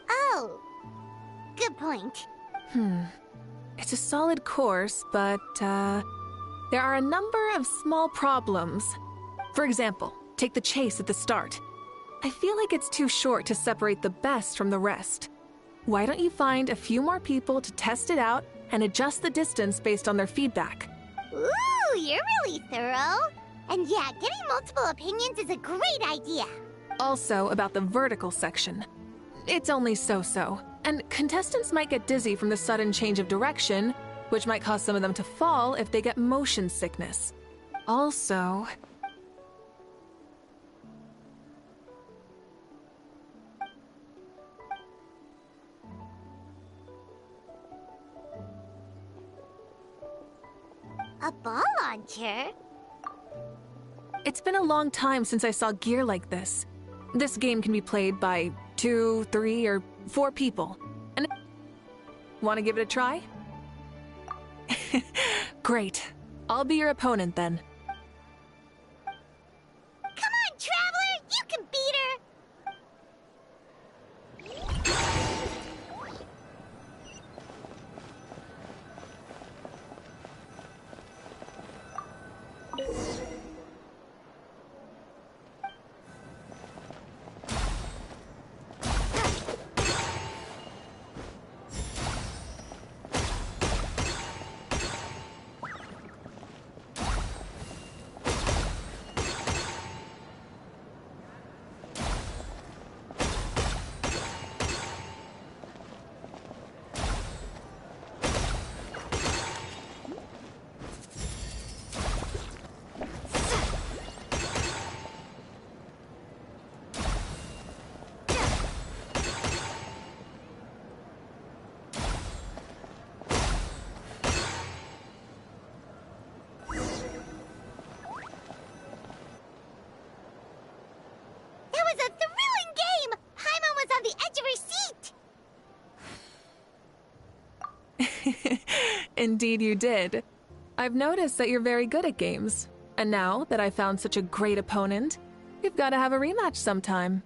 Oh. Good point. It's a solid course, but, there are a number of small problems. For example, take the chase at the start. I feel like it's too short to separate the best from the rest. Why don't you find a few more people to test it out and adjust the distance based on their feedback? Ooh, you're really thorough. And yeah, getting multiple opinions is a great idea. Also, about the vertical section. It's only so-so, and contestants might get dizzy from the sudden change of direction, which might cause some of them to fall if they get motion sickness. Also... A ball launcher? It's been a long time since I saw gear like this. This game can be played by 2, 3, or 4 people. And want to give it a try? Great. I'll be your opponent then. Come on, Traveler! You can beat her! Indeed you did. I've noticed that you're very good at games. And now that I've found such a great opponent, we've got to have a rematch sometime.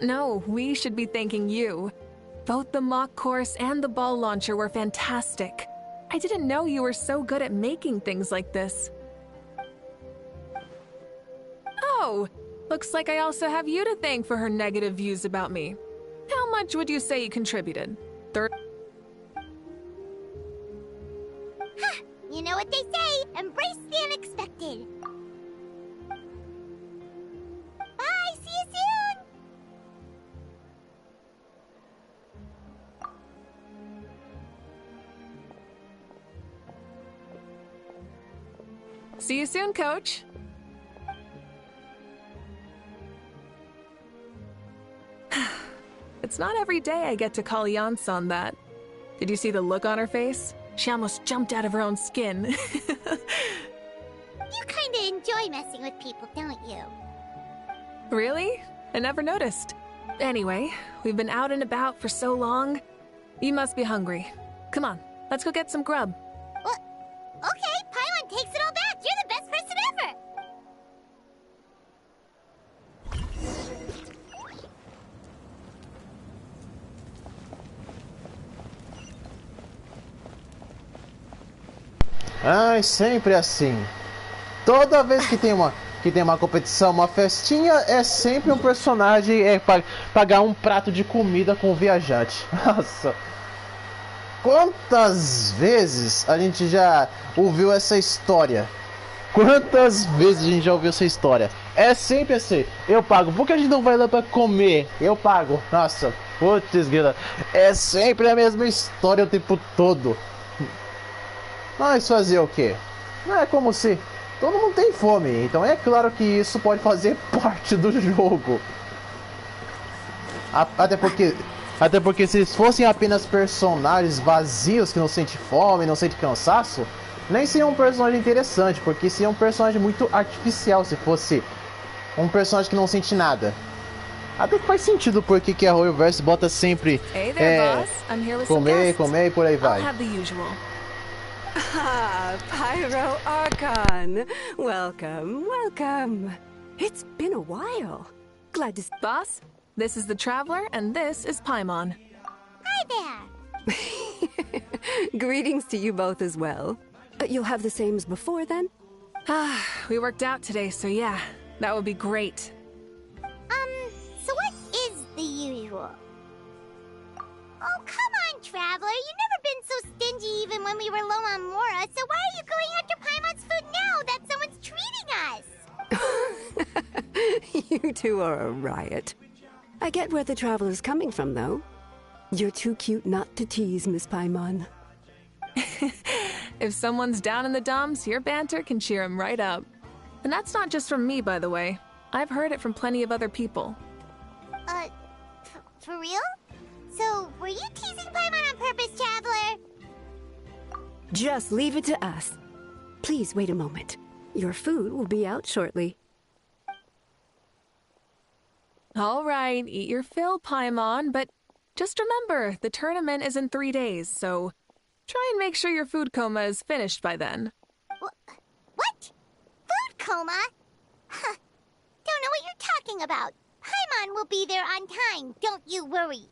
No, we should be thanking you. Both the mock course and the ball launcher were fantastic. I didn't know you were so good at making things like this. Oh, looks like I also have you to thank for her negative views about me. How much would you say you contributed? You know what they say, embrace the unexpected. Bye, see you soon. See you soon, Coach. It's not every day I get to call Yance on that. Did you see the look on her face? She almost jumped out of her own skin. You kinda enjoy messing with people, don't you? Really? I never noticed. Anyway, we've been out and about for so long. You must be hungry. Come on, let's go get some grub. Well, okay, Paimon takes it all back. You're the best person Ai, sempre assim. Toda vez que tem uma competição, uma festinha, é sempre um personagem pagar um prato de comida com o viajante. Nossa. Quantas vezes a gente já ouviu essa história? Quantas vezes a gente já ouviu essa história? É sempre assim, eu pago, por que a gente não vai lá pra comer? Eu pago. Nossa, putz, grila. É sempre a mesma história o tempo todo. Mas fazer o quê? Não é como se todo mundo tem fome, então é claro que isso pode fazer parte do jogo. Até porque se eles fossem apenas personagens vazios que não sentem fome, não sentem cansaço, nem seria um personagem interessante, porque seria um personagem muito artificial se fosse um personagem que não sente nada. Até que faz sentido porque que a Royalverse bota sempre comer e por aí vai. Ah, Pyro Archon! Welcome, welcome. It's been a while. Glad to Boss, this is the Traveler and this is Paimon. Hi there. Greetings to you both as well. You'll have the same as before then? We worked out today, so yeah, that would be great. So what is the usual? Oh, come on, Traveler. You've never been so stingy even when we were low on Mora, so why are you going after Paimon's food now that someone's treating us? You two are a riot. I get where the Traveler's coming from, though. You're too cute not to tease, Miss Paimon. If someone's down in the dumps, your banter can cheer him right up. And that's not just from me, by the way. I've heard it from plenty of other people. For real? So, were you teasing Paimon on purpose, Traveler? Just leave it to us. Please wait a moment. Your food will be out shortly. All right, eat your fill, Paimon, but just remember, the tournament is in 3 days, so try and make sure your food coma is finished by then. What? Food coma? Huh. Don't know what you're talking about. Paimon will be there on time, don't you worry.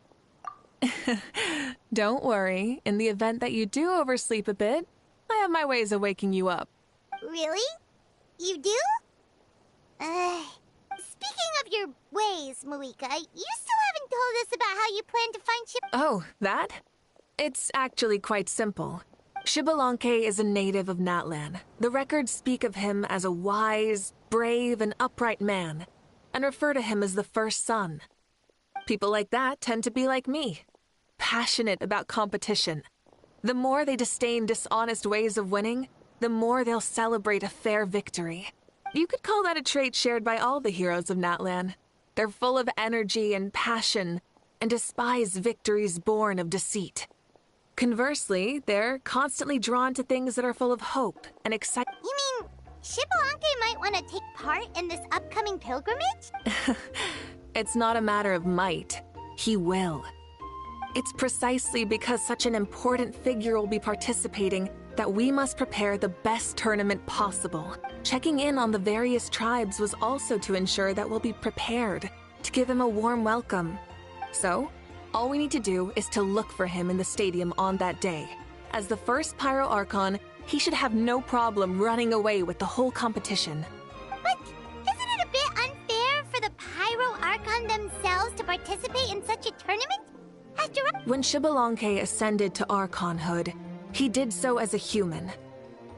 Don't worry. In the event that you do oversleep a bit, I have my ways of waking you up. Really? You do? Speaking of your ways, Mavuika, you still haven't told us about how you plan to find Ship. Oh, that? It's actually quite simple. Xbalanque is a native of Natlan. The records speak of him as a wise, brave, and upright man, and refer to him as the first son. People like that tend to be like me, passionate about competition. The more they disdain dishonest ways of winning, the more they'll celebrate a fair victory. You could call that a trait shared by all the heroes of Natlan. They're full of energy and passion, and despise victories born of deceit. Conversely, they're constantly drawn to things that are full of hope and excitement. You mean Xbalanque might want to take part in this upcoming pilgrimage? It's not a matter of might. He will. It's precisely because such an important figure will be participating that we must prepare the best tournament possible. Checking in on the various tribes was also to ensure that we'll be prepared to give him a warm welcome. So, all we need to do is to look for him in the stadium on that day. As the first Pyro Archon, he should have no problem running away with the whole competition. But isn't it a bit unfair for the Pyro Archon themselves to participate in such a tournament? After all, when Xbalanque ascended to Archonhood, he did so as a human.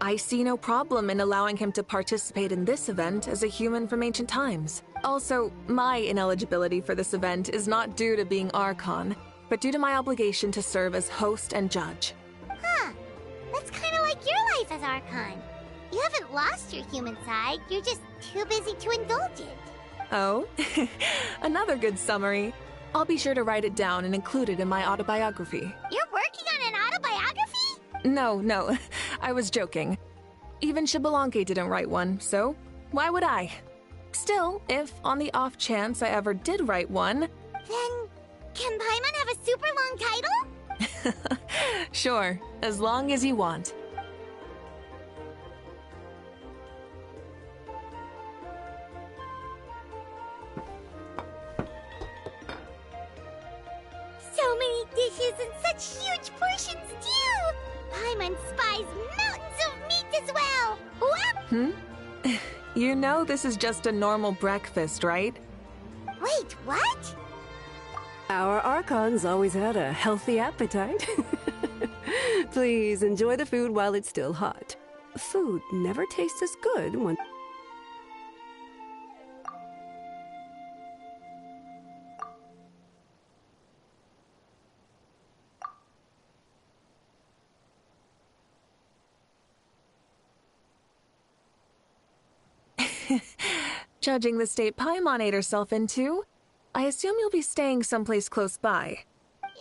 I see no problem in allowing him to participate in this event as a human from ancient times. Also, my ineligibility for this event is not due to being Archon, but due to my obligation to serve as host and judge. Huh. That's kind of like your life as Archon. You haven't lost your human side, you're just too busy to indulge it. Oh, another good summary. I'll be sure to write it down and include it in my autobiography. You're working on an autobiography? No, I was joking. Even Xbalanque didn't write one, so why would I? Still, if on the off chance I ever did write one... Then, can Paimon have a super long title? Sure, as long as you want. So many dishes and such huge portions too! Paimon spies mountains of meat as well! Whoop! You know this is just a normal breakfast, right? Wait, what? Our Archons always had a healthy appetite. Please enjoy the food while it's still hot. Food never tastes as good when... Judging the state Paimon ate herself into, I assume you'll be staying someplace close by.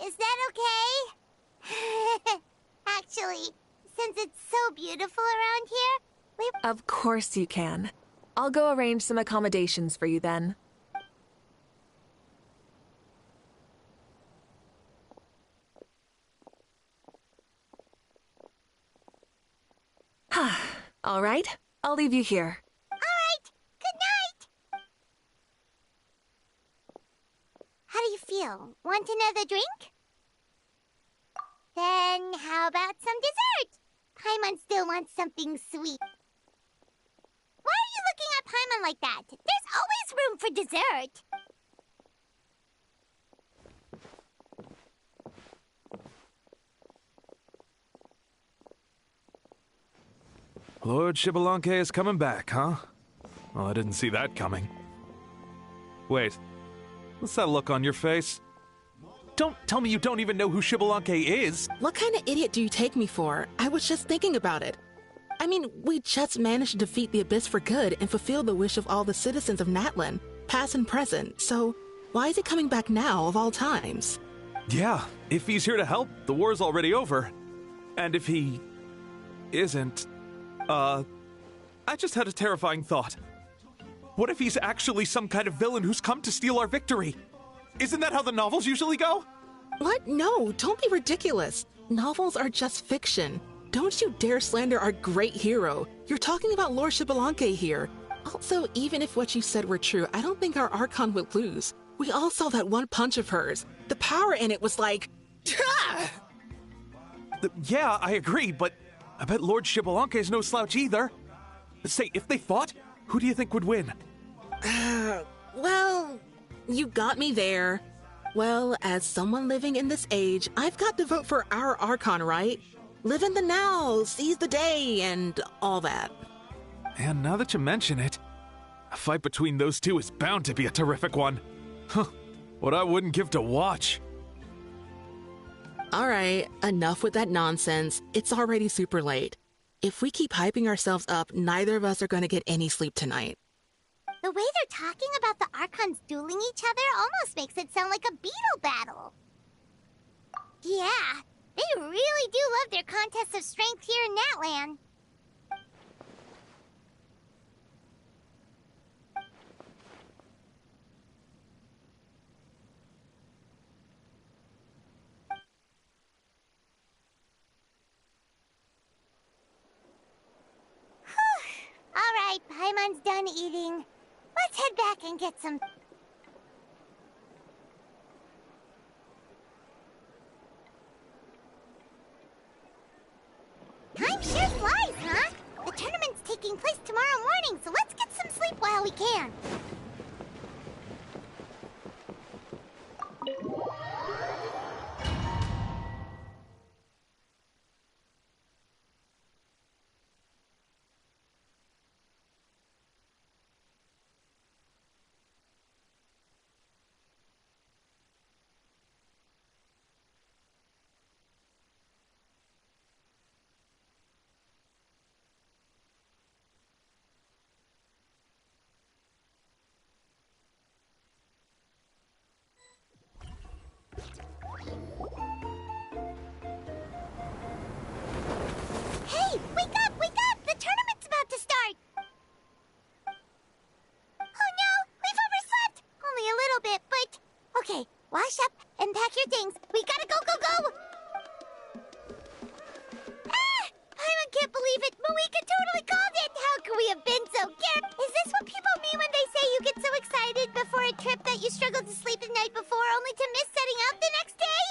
Is that okay? Actually, since it's so beautiful around here, Of course you can. I'll go arrange some accommodations for you then. All right, I'll leave you here. Alright, good night! How do you feel? Want another drink? Then how about some dessert? Paimon still wants something sweet. Why are you looking at Paimon like that? There's always room for dessert. Lord Xbalanque is coming back, huh? Well, I didn't see that coming. Wait, what's that look on your face? Don't tell me you don't even know who Xbalanque is! What kind of idiot do you take me for? I was just thinking about it. I mean, we just managed to defeat the Abyss for good and fulfill the wish of all the citizens of Natlan, past and present, so why is he coming back now of all times? Yeah, if he's here to help, the war's already over. And if he... isn't... I just had a terrifying thought. What if he's actually some kind of villain who's come to steal our victory? Isn't that how the novels usually go? What? No, don't be ridiculous. Novels are just fiction. Don't you dare slander our great hero. You're talking about Lord Xbalanque here. Also, even if what you said were true, I don't think our Archon would lose. We all saw that one punch of hers. The power in it was like... Yeah, I agree, but I bet Lord Xbalanque is no slouch either. Say, if they fought, who do you think would win? Well, you got me there. Well, as someone living in this age, I've got to vote for our Archon, right? Live in the now, seize the day, and all that. And now that you mention it, a fight between those two is bound to be a terrific one. Huh, what I wouldn't give to watch. Alright, enough with that nonsense. It's already super late. If we keep hyping ourselves up, neither of us are going to get any sleep tonight. The way they're talking about the Archons dueling each other almost makes it sound like a beetle battle. Yeah, they really do love their contests of strength here in Natlan. Alright, Paimon's done eating. Let's head back and get some... Time sure flies, huh? The tournament's taking place tomorrow morning, so let's get some sleep while we can. Hey, wake up, wake up! The tournament's about to start! Oh no, we've overslept! Only a little bit, but... Okay, wash up and pack your things. We gotta go, go, go! Ah! I can't believe it! Mavuika totally called it! How could we have been so careless? Is this what people mean when they say you get so excited before a trip that you struggled to sleep the night before only to miss setting out the next day?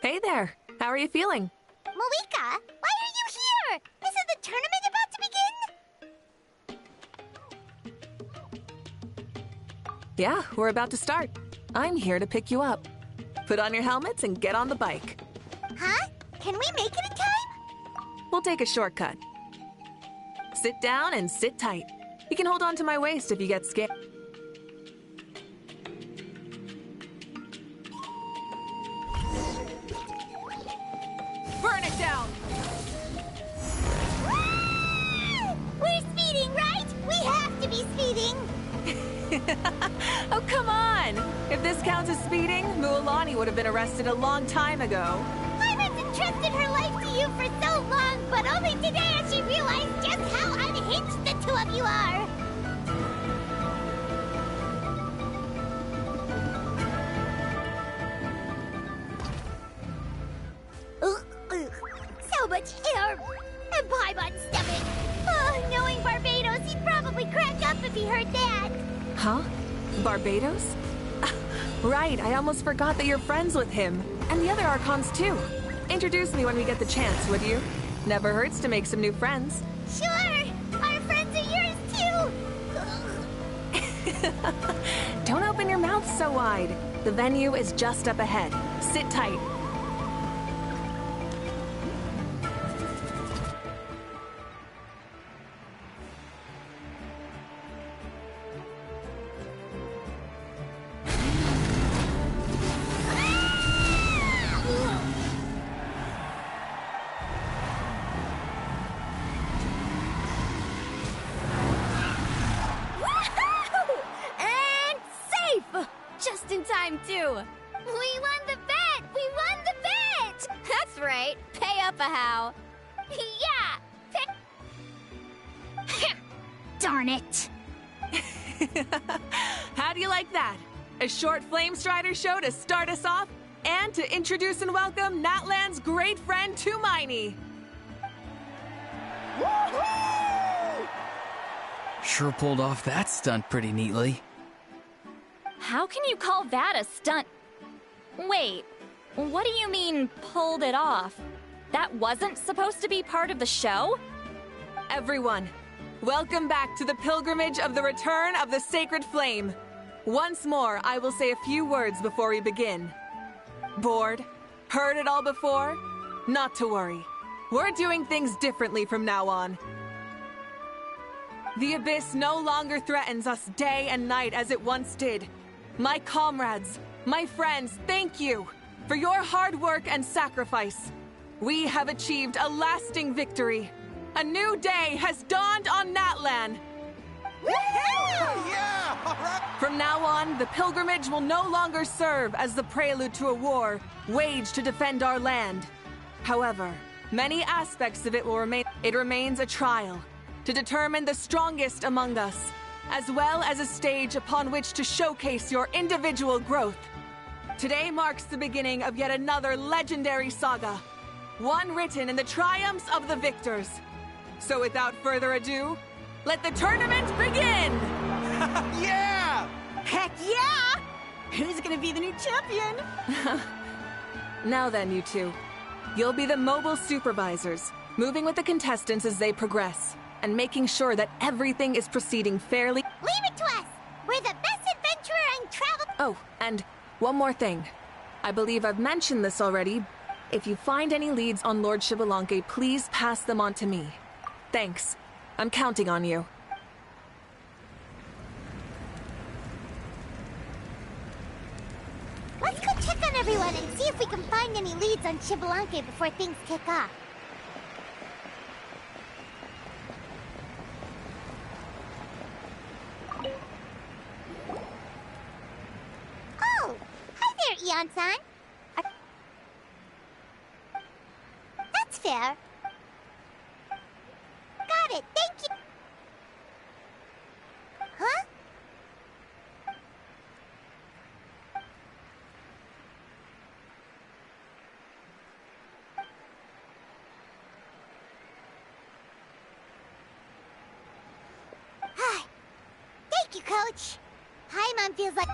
Hey there, how are you feeling? Mavuika, why are you here? Isn't the tournament about to Yeah, we're about to start. I'm here to pick you up. Put on your helmets and get on the bike. Huh? Can we make it in time? We'll take a shortcut. Sit down and sit tight. You can hold on to my waist if you get scared. Burn it down! We're speeding, right? We have to be speeding! Oh, come on! If this counts as speeding, Mualani would have been arrested a long time ago. I've entrusted her life to you for so long, but only today has she realized just how unhinged the two of you are! So much hair! And Paimon stomach! Oh, knowing Barbados, he'd probably crack up if he heard that! Huh? Barbados? Right, I almost forgot that you're friends with him. And the other Archons, too. Introduce me when we get the chance, would you? Never hurts to make some new friends. Sure! Our friends are yours, too! Don't open your mouth so wide. The venue is just up ahead. Sit tight. Too. We won the bet! We won the bet! That's right. Pay up a how. Yeah! Darn it! How do you like that? A short Flame Strider show to start us off, and to introduce and welcome Natlan's great friend Tumaini. Sure pulled off that stunt pretty neatly. How can you call that a stunt? Wait, what do you mean, pulled it off? That wasn't supposed to be part of the show? Everyone, welcome back to the pilgrimage of the return of the Sacred Flame. Once more, I will say a few words before we begin. Bored? Heard it all before? Not to worry. We're doing things differently from now on. The Abyss no longer threatens us day and night as it once did. My comrades, my friends, thank you for your hard work and sacrifice. We have achieved a lasting victory. A new day has dawned on Natlan. Yeah! All right. From now on, the pilgrimage will no longer serve as the prelude to a war waged to defend our land. However, many aspects of it will remain. It remains a trial to determine the strongest among us, as well as a stage upon which to showcase your individual growth. Today marks the beginning of yet another legendary saga, one written in the triumphs of the victors. So without further ado, let the tournament begin! Yeah! Heck yeah! Who's gonna be the new champion? Now then, you two. You'll be the mobile supervisors, moving with the contestants as they progress, and making sure that everything is proceeding fairly. Leave it to us! We're the best adventurer and travel— Oh, and one more thing. I believe I've mentioned this already. If you find any leads on Lord Xbalanque, please pass them on to me. Thanks. I'm counting on you. Let's go check on everyone and see if we can find any leads on Xbalanque before things kick off. Oh! Hi there, Eon-san! That's fair. Got it, thank you! Huh? Thank you, Coach. Paimon feels like...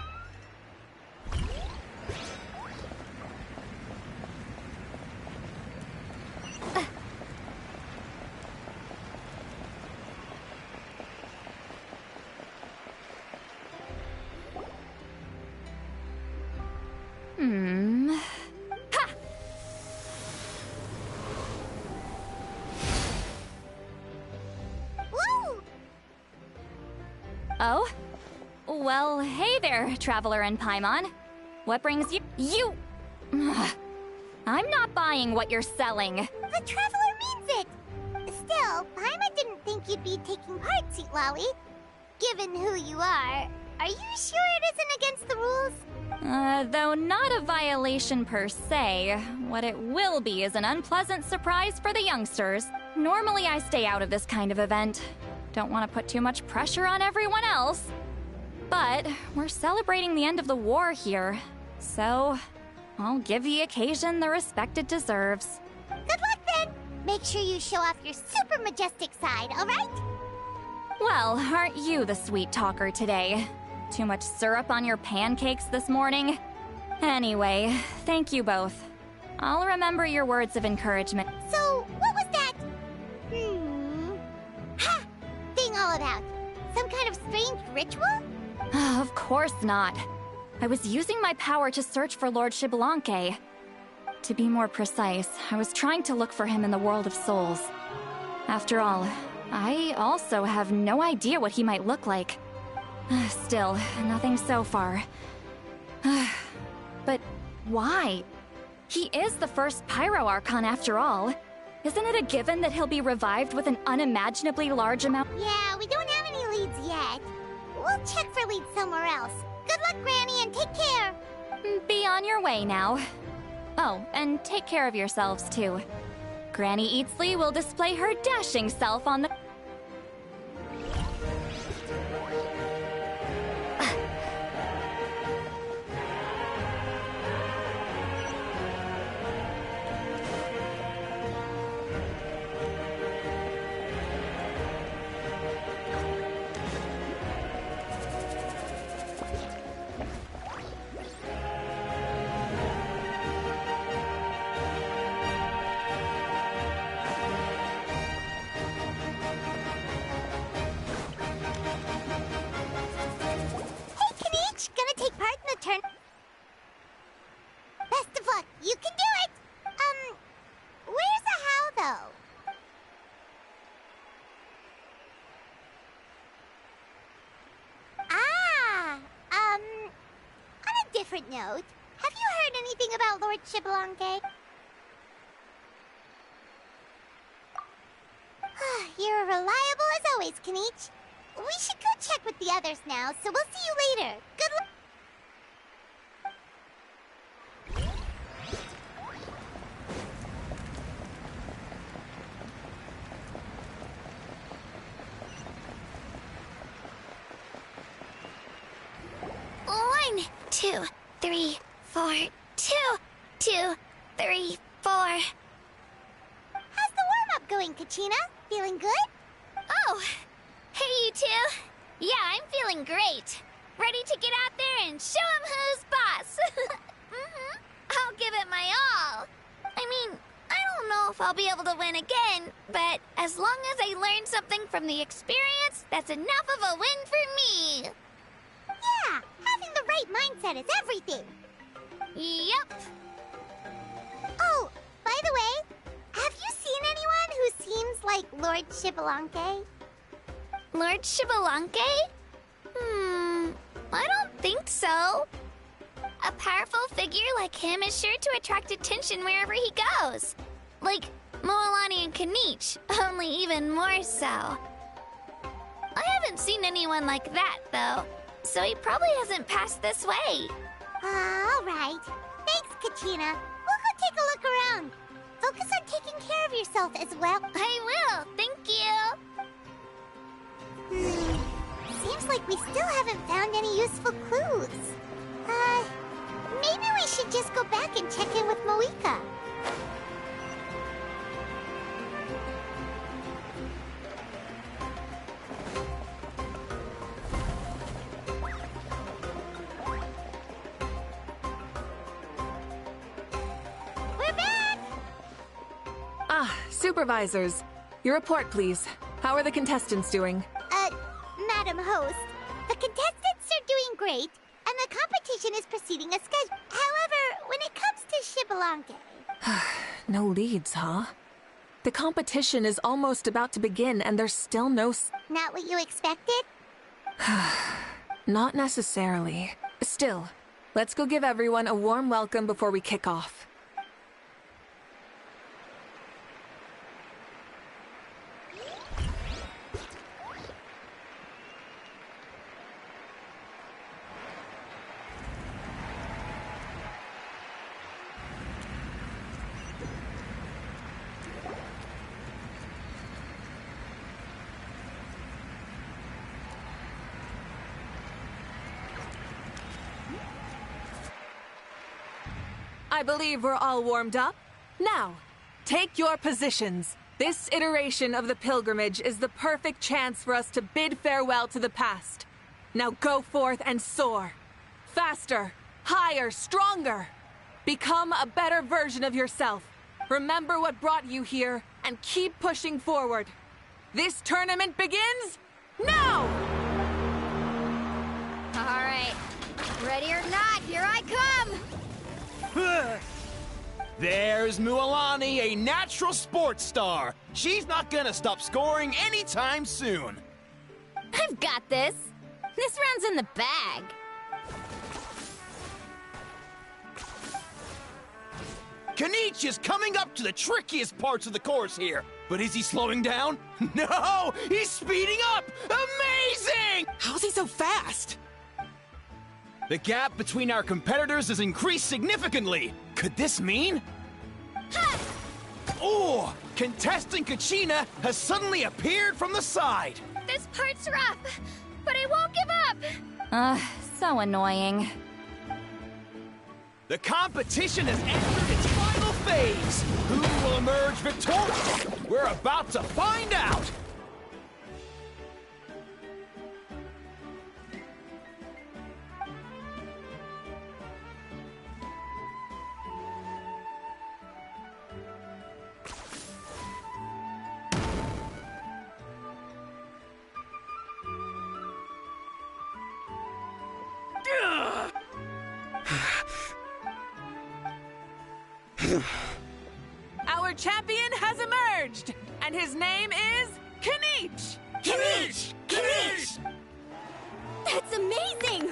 Ha! Woo! Oh? Well, hey there, Traveler and Paimon. What brings you... I'm not buying what you're selling. The Traveler means it! Still, Paimon didn't think you'd be taking part, Sweet Lolly. Given who you are you sure it isn't against the rules? Though not a violation per se, what it will be is an unpleasant surprise for the youngsters. Normally I stay out of this kind of event. Don't want to put too much pressure on everyone else. But we're celebrating the end of the war here, so I'll give the occasion the respect it deserves. Good luck then! Make sure you show off your super majestic side, alright? Well, aren't you the sweet talker today? Too much syrup on your pancakes this morning? Anyway, thank you both. I'll remember your words of encouragement. So, what was that? Ha! Thing all about? Some kind of strange ritual? Of course not. I was using my power to search for Lord Xbalanque. To be more precise, I was trying to look for him in the world of souls. After all, I also have no idea what he might look like. Still, nothing so far. But why? He is the first Pyro Archon after all. Isn't it a given that he'll be revived with an unimaginably large amount? Yeah, we don't have any leads yet. We'll check for leads somewhere else. Good luck, Granny, and take care! Be on your way now. Oh, and take care of yourselves too. Granny Eatsley will display her dashing self on the... Best of luck. You can do it. Where's the how though? On a different note, have you heard anything about Lord Xbalanque? You're reliable as always, Kanichi. We should go check with the others now, so we'll see you later. Good luck. One, 2, 3, 4, 2, 2, 3, 4. How's the warm-up going, Kachina? Feeling good? Oh, hey you two. Yeah, I'm feeling great. Ready to get out there and show 'em who's boss. I'll give it my all. I mean, I don't know if I'll be able to win again, but as long as I learn something from the experience, that's enough of a win for me. Yeah, having the right mindset is everything. Yep. Oh, by the way, have you seen anyone who seems like Lord Xbalanque? Lord Xbalanque? I don't think so. A powerful figure like him is sure to attract attention wherever he goes. Like Moalani and Kanichi, only even more so. I haven't seen anyone like that, though, so he probably hasn't passed this way. All right. Thanks, Kachina. We'll go take a look around. Focus on taking care of yourself as well. I will, thank you. Seems like we still haven't found any useful clues. Maybe we should just go back and check in with Mavuika. We're back! Supervisors. Your report, please. How are the contestants doing? Madam Host, the contestants are doing great, and the competition is proceeding as scheduled. However, Shibbolante. No leads, huh? The competition is almost about to begin and there's still no Not what you expected? Not necessarily. Still, let's go give everyone a warm welcome before we kick off. I believe we're all warmed up. Now, take your positions. This iteration of the pilgrimage is the perfect chance for us to bid farewell to the past. Now go forth and soar. Faster, higher, stronger. Become a better version of yourself. Remember what brought you here and keep pushing forward. This tournament begins now! All right. Ready or not, here I come! There's Mualani, a natural sports star. She's not gonna stop scoring anytime soon. I've got this. This round's in the bag. Kenichi is coming up to the trickiest parts of the course here. But is he slowing down? No! He's speeding up! Amazing! How's he so fast? The gap between our competitors has increased significantly. Could this mean? Oh! Contestant Kachina has suddenly appeared from the side. This part's rough, but I won't give up. So annoying. The competition has entered its final phase. Who will emerge victorious? We're about to find out. Our champion has emerged, and his name is Kenichi! Kenichi! Kenichi! That's amazing!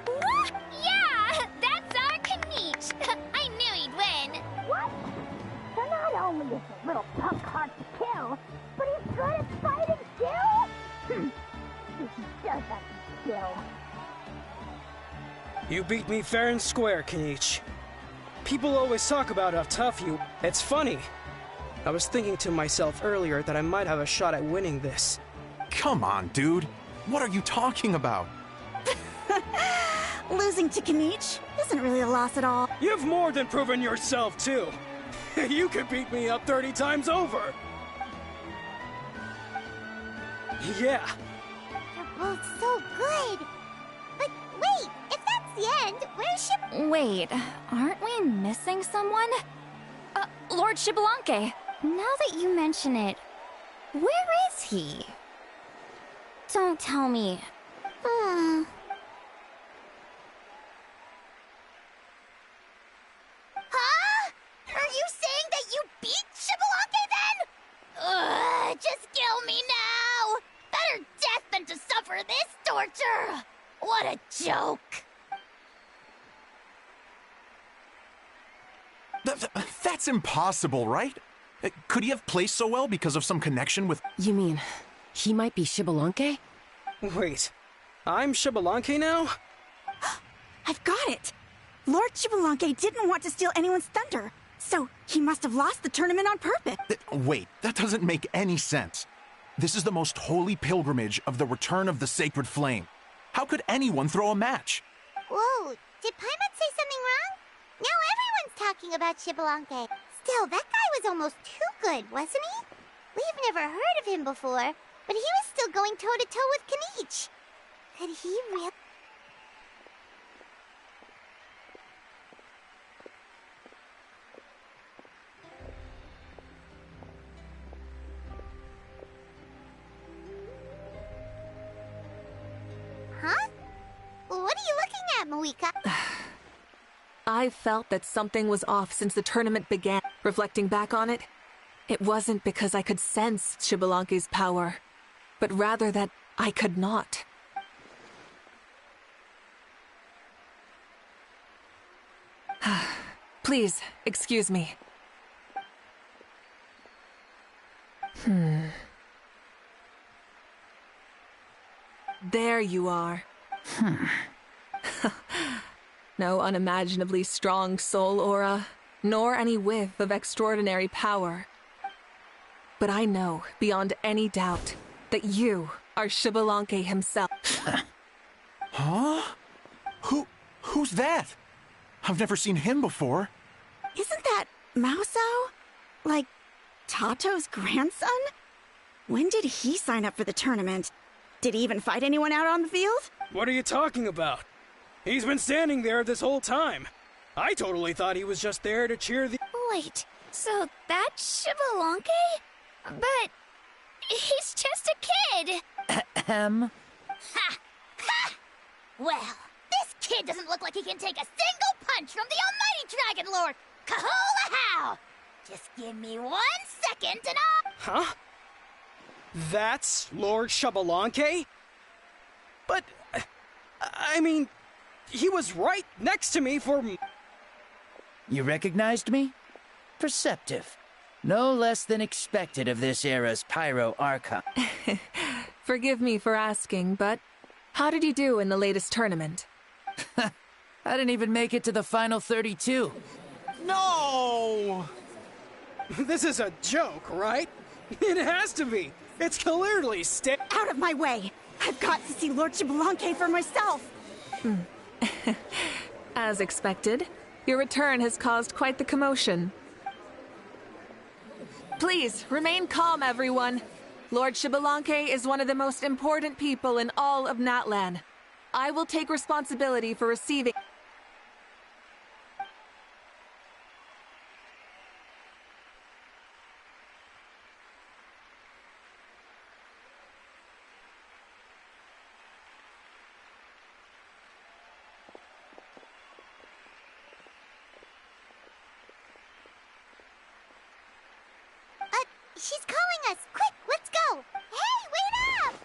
What? Yeah, that's our Kenichi. I knew he'd win. What? So not only is this little punk hard to kill, but he's good at fighting too? He does have some skill. You beat me fair and square, Kenichi. People always talk about how tough you... It's funny. I was thinking to myself earlier that I might have a shot at winning this. Come on, dude. What are you talking about? Losing to Kenichi isn't really a loss at all. You've more than proven yourself, too. You could beat me up 30 times over. Yeah. You're both so good. But wait, if that's the end, where's Wait, aren't we missing someone? Lord Shibbolante. Now that you mention it, where is he? Don't tell me. Huh? Are you saying that you beat Shibbolante then? Ugh, just kill me now! Better death than to suffer this torture! What a joke! That's impossible, right? Could he have placed so well because of some connection with... You mean, he might be Shibbolante? Wait, I'm Shibbolante now? I've got it! Lord Shibbolante didn't want to steal anyone's thunder, so he must have lost the tournament on purpose. Wait, that doesn't make any sense. This is the most holy pilgrimage of the return of the sacred flame. How could anyone throw a match? Whoa, did Paimon say something wrong? Now everyone's talking about Shibbolante. Still, that guy was almost too good, wasn't he? We've never heard of him before, but he was still going toe-to-toe with Kenichi. Could he really... Huh? What are you looking at, Mavuika? I've felt that something was off since the tournament began. Reflecting back on it, it wasn't because I could sense Xbalanque's power, but rather that I could not. Please, excuse me. There you are. No unimaginably strong soul aura, nor any whiff of extraordinary power. But I know, beyond any doubt, that you are Xbalanque himself. Huh? Who's that? I've never seen him before. Isn't that Mauso? Like, Tato's grandson? When did he sign up for the tournament? Did he even fight anyone out on the field? What are you talking about? He's been standing there this whole time. I totally thought he was just there to cheer the— Wait, so that's Xbalanque? But he's just a kid. Ahem. Ha! Ha! Well, this kid doesn't look like he can take a single punch from the almighty Dragon Lord. Kahula how! Just give me 1 second and I'll— Huh? That's Lord Xbalanque? But, I mean, he was right next to me for— You recognized me? Perceptive. No less than expected of this era's Pyro Archon. Forgive me for asking, but how did you do in the latest tournament? I didn't even make it to the final 32. No! This is a joke, right? It has to be. It's clearly out of my way! I've got to see Lord Xbalanque for myself! As expected, your return has caused quite the commotion. Please, remain calm, everyone. Lord Xbalanque is one of the most important people in all of Natlan. I will take responsibility for receiving— She's calling us! Quick, let's go! Hey, wait up!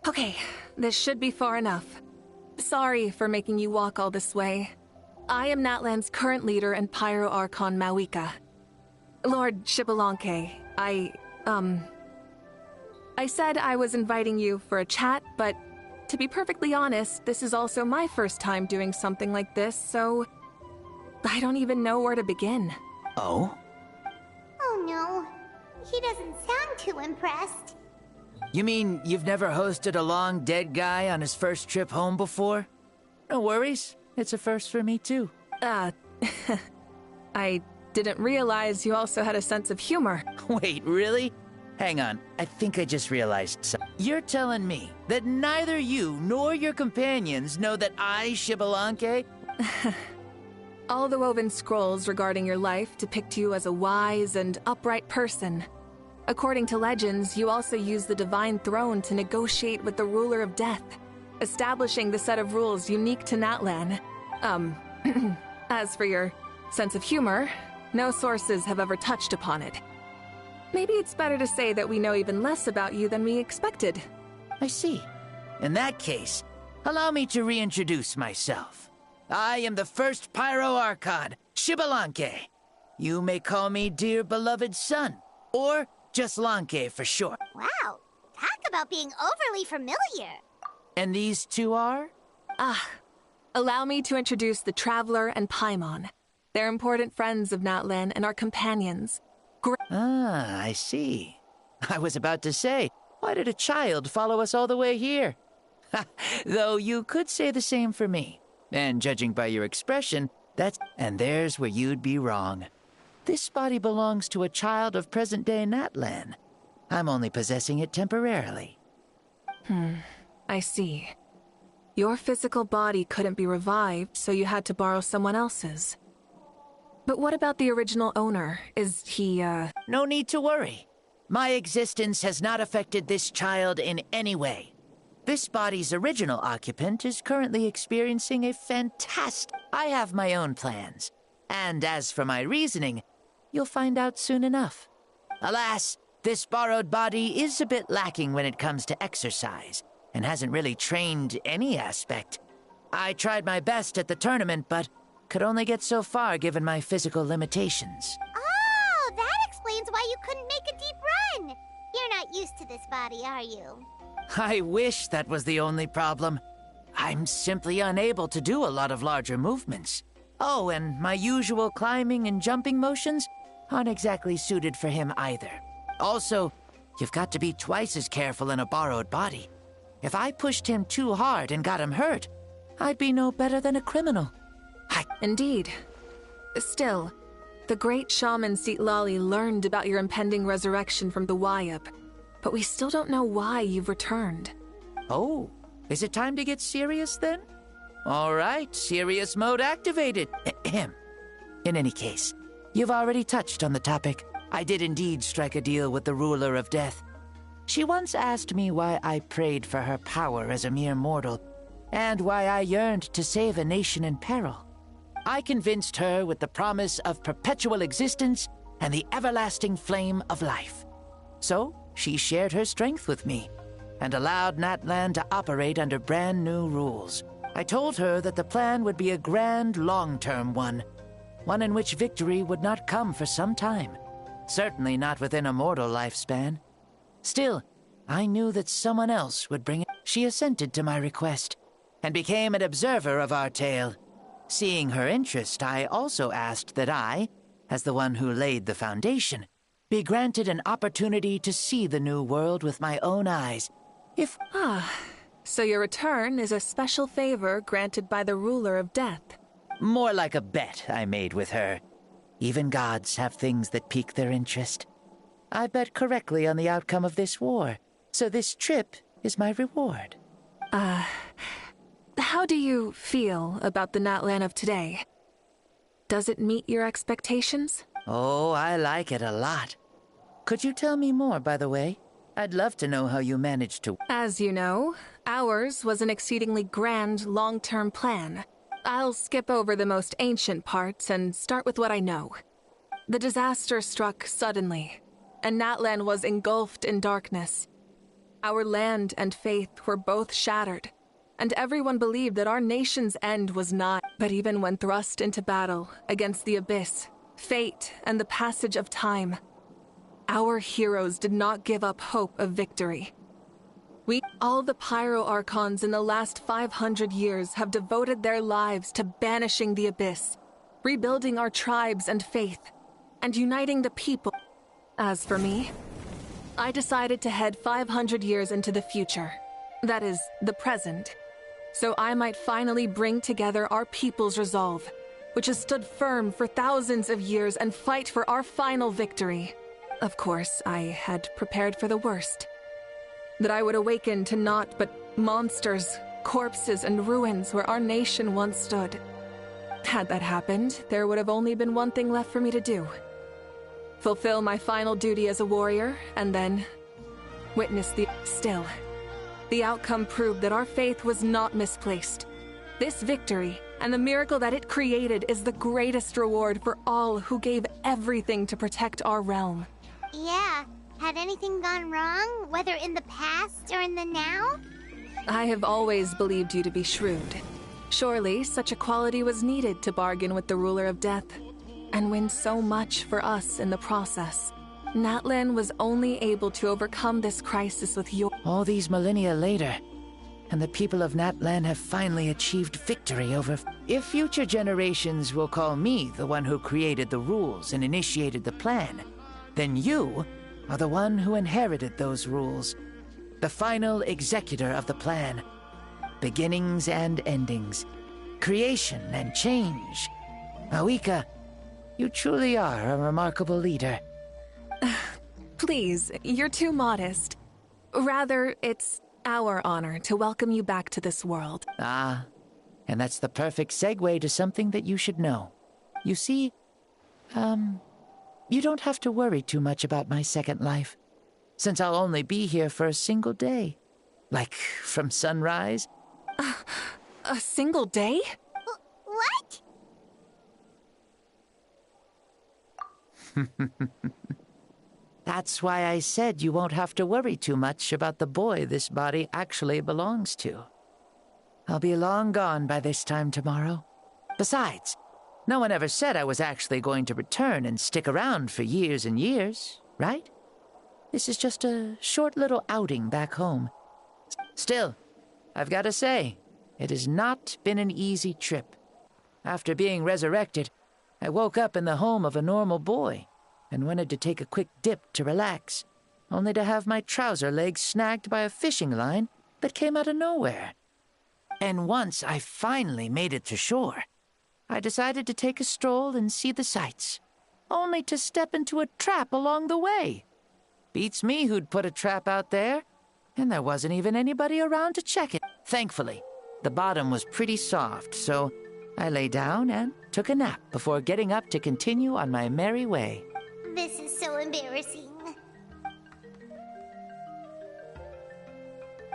Okay, this should be far enough. Sorry for making you walk all this way. I am Natlan's current leader and Pyro Archon Mavuika. Lord Xbalanque, I said I was inviting you for a chat, but to be perfectly honest, this is also my first time doing something like this, so I don't even know where to begin. Oh? Oh no, he doesn't sound too impressed. You mean you've never hosted a long dead guy on his first trip home before? No worries. It's a first for me, too. I didn't realize you also had a sense of humor. Wait, really? Hang on. I think I just realized something. You're telling me that neither you nor your companions know that I, Xbalanque? All the woven scrolls regarding your life depict you as a wise and upright person. According to legends, you also use the Divine Throne to negotiate with the Ruler of Death, establishing the set of rules unique to Natlan. As for your sense of humor, no sources have ever touched upon it. Maybe it's better to say that we know even less about you than we expected. I see. In that case, allow me to reintroduce myself. I am the first Pyro Archon, Xbalanque. You may call me dear beloved son, or just Lanque for short. Wow, Talk about being overly familiar. And these two are? Allow me to introduce the Traveler and Paimon. They're important friends of Natlan and our companions. I see. I was about to say, why did a child follow us all the way here? Though you could say the same for me. And judging by your expression, and there's where you'd be wrong. This body belongs to a child of present-day Natlan. I'm only possessing it temporarily. I see. Your physical body couldn't be revived, so you had to borrow someone else's. But what about the original owner? Is he, No need to worry. My existence has not affected this child in any way. This body's original occupant is currently experiencing a fantastic... I have my own plans. And as for my reasoning, you'll find out soon enough. Alas, this borrowed body is a bit lacking when it comes to exercise, and hasn't really trained any aspect. I tried my best at the tournament, but could only get so far given my physical limitations. Oh, that explains why you couldn't make a deep run. You're not used to this body, are you? I wish that was the only problem. I'm simply unable to do a lot of larger movements. Oh, and my usual climbing and jumping motions aren't exactly suited for him either. Also, you've got to be twice as careful in a borrowed body. If I pushed him too hard and got him hurt, I'd be no better than a criminal. Indeed. Still, the great shaman Seatlali learned about your impending resurrection from the Wayup, but we still don't know why you've returned. Oh, is it time to get serious then? All right, serious mode activated. In any case, you've already touched on the topic. I did indeed strike a deal with the ruler of death. She once asked me why I prayed for her power as a mere mortal, and why I yearned to save a nation in peril. I convinced her with the promise of perpetual existence and the everlasting flame of life. So, she shared her strength with me, and allowed Natlan to operate under brand new rules. I told her that the plan would be a grand, long-term one in which victory would not come for some time. Certainly not within a mortal lifespan. Still, I knew that someone else would bring it. She assented to my request, and became an observer of our tale. Seeing her interest, I also asked that I, as the one who laid the foundation, be granted an opportunity to see the new world with my own eyes. So your return is a special favor granted by the ruler of death. More like a bet I made with her. Even gods have things that pique their interest. I bet correctly on the outcome of this war, so this trip is my reward. How do you feel about the Natlan of today? Does it meet your expectations? Oh, I like it a lot. Could you tell me more, by the way? I'd love to know how you managed to... As you know, ours was an exceedingly grand, long-term plan. I'll skip over the most ancient parts and start with what I know. The disaster struck suddenly, and Natlan was engulfed in darkness. Our land and faith were both shattered, and everyone believed that our nation's end was nigh. But even when thrust into battle against the abyss, fate, and the passage of time, our heroes did not give up hope of victory. All the Pyro Archons in the last 500 years have devoted their lives to banishing the abyss, rebuilding our tribes and faith, and uniting the people. As for me, I decided to head 500 years into the future, that is, the present, so I might finally bring together our people's resolve, which has stood firm for thousands of years, and fight for our final victory. Of course, I had prepared for the worst. That I would awaken to naught but monsters, corpses, and ruins where our nation once stood. Had that happened, there would have only been one thing left for me to do. Fulfill my final duty as a warrior, and then witness the... Still, the outcome proved that our faith was not misplaced. This victory, and the miracle that it created, is the greatest reward for all who gave everything to protect our realm. Yeah. Had anything gone wrong, whether in the past or in the now? I have always believed you to be shrewd. Surely, such a quality was needed to bargain with the ruler of death, and win so much for us in the process. Natlan was only able to overcome this crisis with your— All these millennia later, and the people of Natlan have finally achieved victory over— If future generations will call me the one who created the rules and initiated the plan, then you are the one who inherited those rules. The final executor of the plan. Beginnings and endings. Creation and change. Mavuika, you truly are a remarkable leader. Please, you're too modest. Rather, it's our honor to welcome you back to this world. Ah, and that's the perfect segue to something that you should know. You see, you don't have to worry too much about my second life, since I'll only be here for a single day. Like, from sunrise. A single day? What? That's why I said you won't have to worry too much about the boy this body actually belongs to. I'll be long gone by this time tomorrow. Besides, no one ever said I was actually going to return and stick around for years and years, right? This is just a short little outing back home. Still, I've got to say, it has not been an easy trip. After being resurrected, I woke up in the home of a normal boy and wanted to take a quick dip to relax, only to have my trouser legs snagged by a fishing line that came out of nowhere. And once I finally made it to shore, I decided to take a stroll and see the sights, only to step into a trap along the way. Beats me who'd put a trap out there, and there wasn't even anybody around to check it. Thankfully, the bottom was pretty soft, so I lay down and took a nap before getting up to continue on my merry way. This is so embarrassing.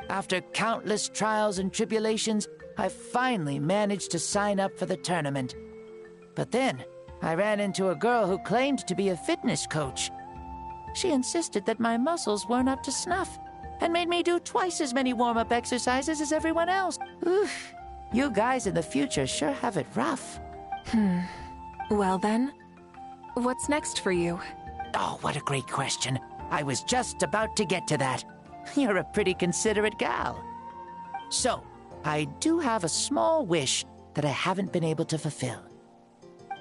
After countless trials and tribulations, I finally managed to sign up for the tournament. But then, I ran into a girl who claimed to be a fitness coach. She insisted that my muscles weren't up to snuff, and made me do twice as many warm-up exercises as everyone else. Oof, you guys in the future sure have it rough. Well then, what's next for you? Oh, what a great question. I was just about to get to that. You're a pretty considerate gal. So, I do have a small wish that I haven't been able to fulfill.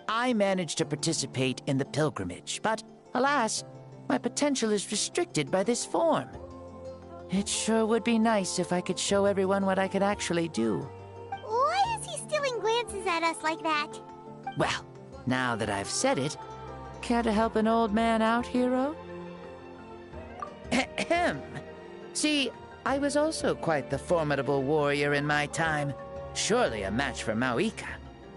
I managed to participate in the pilgrimage, but alas, my potential is restricted by this form. It sure would be nice if I could show everyone what I could actually do. Why is he stealing glances at us like that? Well, now that I've said it, care to help an old man out, hero? Ahem. See, I was also quite the formidable warrior in my time. Surely a match for Mavuika.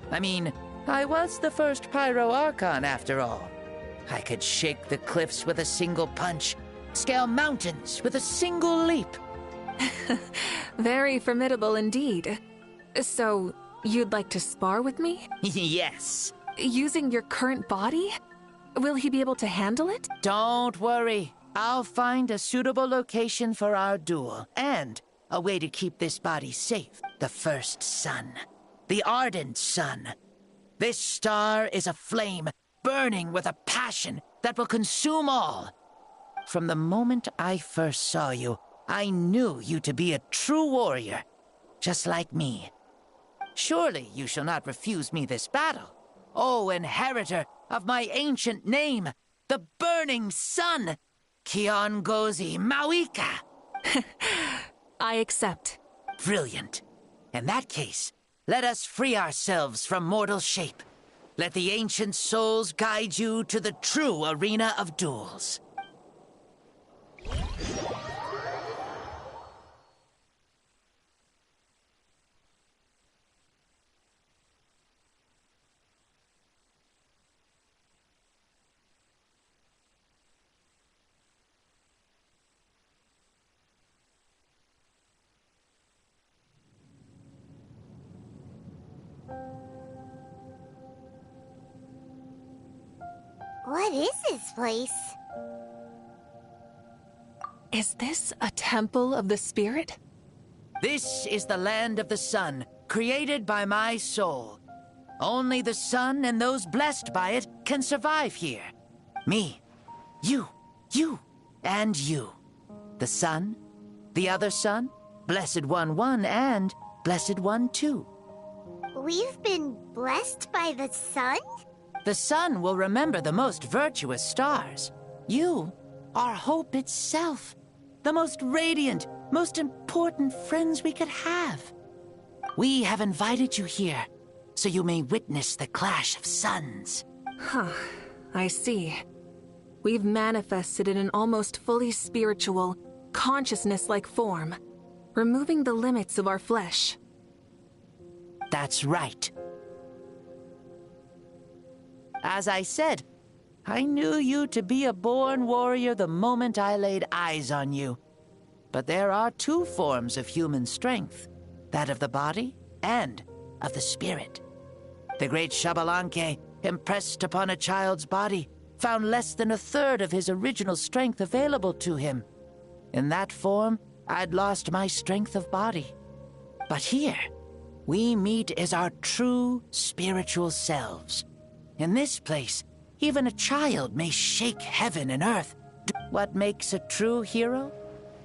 I mean, I was the first Pyro Archon after all. I could shake the cliffs with a single punch, scale mountains with a single leap. Very formidable indeed. So, you'd like to spar with me? Yes. Using your current body? Will he be able to handle it? Don't worry. I'll find a suitable location for our duel, and a way to keep this body safe. The first sun. The ardent sun. This star is a flame, burning with a passion that will consume all. From the moment I first saw you, I knew you to be a true warrior, just like me. Surely you shall not refuse me this battle, O inheritor of my ancient name, the burning sun, Kiongozi Mavuika. I accept. Brilliant. In that case, let us free ourselves from mortal shape. Let the ancient souls guide you to the true arena of duels. What is this place? Is this a temple of the spirit? This is the land of the sun, created by my soul. Only the sun and those blessed by it can survive here. Me, you, You and you. The sun, the other sun, Blessed One 1, and Blessed One 2. We've been blessed by the sun? The sun will remember the most virtuous stars. You are hope itself. The most radiant, most important friends we could have. We have invited you here, so you may witness the clash of suns. Huh, I see. We've manifested in an almost fully spiritual, consciousness-like form, removing the limits of our flesh. That's right. As I said, I knew you to be a born warrior the moment I laid eyes on you. But there are two forms of human strength, that of the body and of the spirit. The great Xbalanque, impressed upon a child's body, found less than a third of his original strength available to him. In that form, I'd lost my strength of body. But here, we meet as our true spiritual selves. In this place, even a child may shake heaven and earth. What makes a true hero?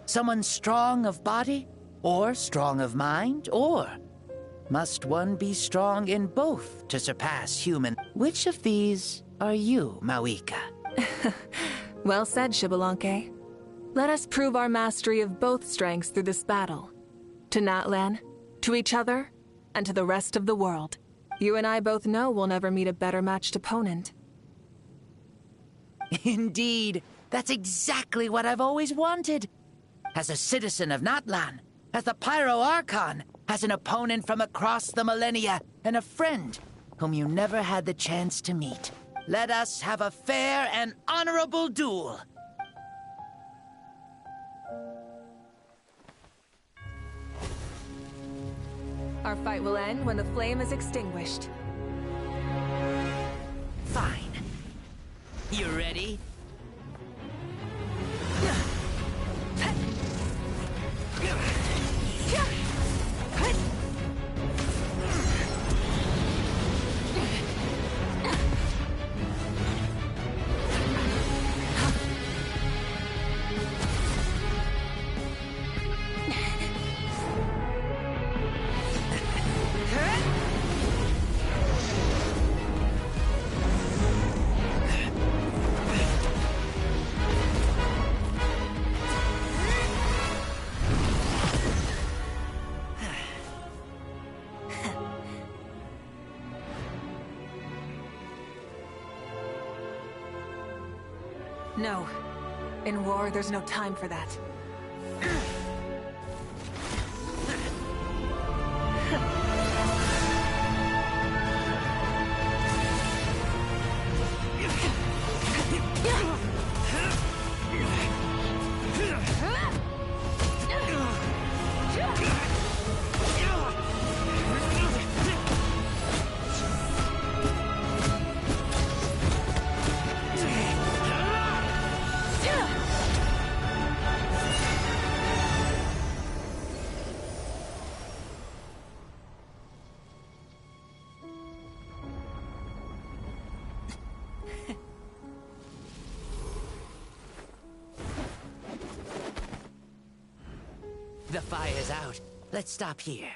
Someone strong of body, or strong of mind, or must one be strong in both to surpass human? Which of these are you, Mavuika? Well said, Xbalanque. Let us prove our mastery of both strengths through this battle. To Natlan, to each other, and to the rest of the world. You and I both know we'll never meet a better matched opponent. Indeed, that's exactly what I've always wanted. As a citizen of Natlan, as the Pyro Archon, as an opponent from across the millennia, and a friend whom you never had the chance to meet. Let us have a fair and honorable duel. Our fight will end when the flame is extinguished. Fine. You ready? No. In war, there's no time for that. The fire's out. Let's stop here.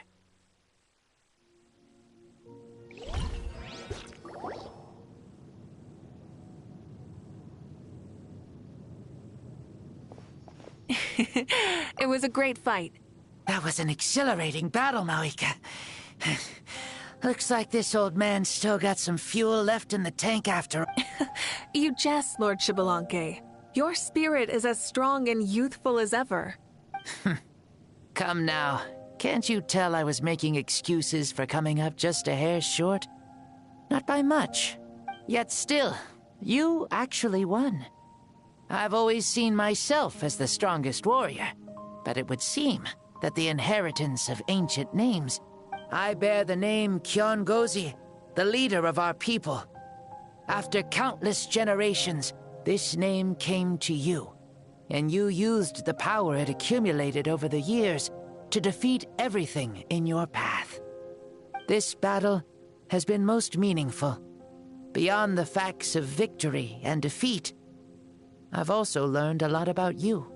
It was a great fight. That was an exhilarating battle, Mavuika. Looks like this old man's still got some fuel left in the tank after... You jest, Lord Xbalanque. Your spirit is as strong and youthful as ever. Come now. Can't you tell I was making excuses for coming up just a hair short? Not by much. Yet still, you actually won. I've always seen myself as the strongest warrior, but it would seem that the inheritance of ancient names... I bear the name Kiongozi, the leader of our people. After countless generations, this name came to you, and you used the power it accumulated over the years to defeat everything in your path. This battle has been most meaningful. Beyond the facts of victory and defeat, I've also learned a lot about you.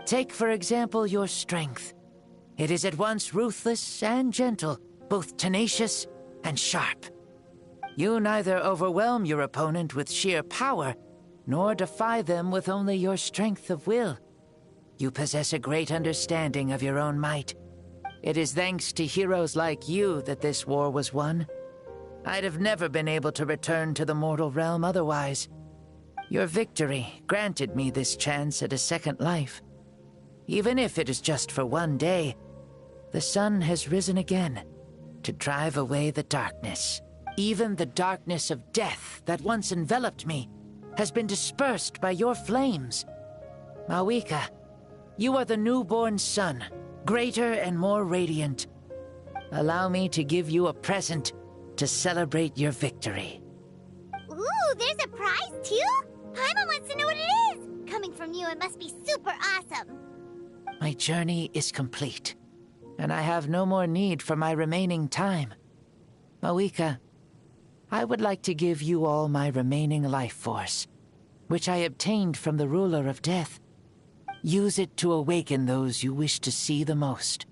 Take, for example, your strength. It is at once ruthless and gentle, both tenacious and sharp. You neither overwhelm your opponent with sheer power, nor defy them with only your strength of will. You possess a great understanding of your own might. It is thanks to heroes like you that this war was won. I'd have never been able to return to the mortal realm otherwise. Your victory granted me this chance at a second life. Even if it is just for one day, the sun has risen again to drive away the darkness. Even the darkness of death that once enveloped me has been dispersed by your flames. Mavuika, you are the newborn sun, greater and more radiant. Allow me to give you a present to celebrate your victory. Ooh, there's a prize too? Paimon wants to know what it is! Coming from you, it must be super awesome. My journey is complete, and I have no more need for my remaining time. Mavuika, I would like to give you all my remaining life force, which I obtained from the ruler of death. Use it to awaken those you wish to see the most.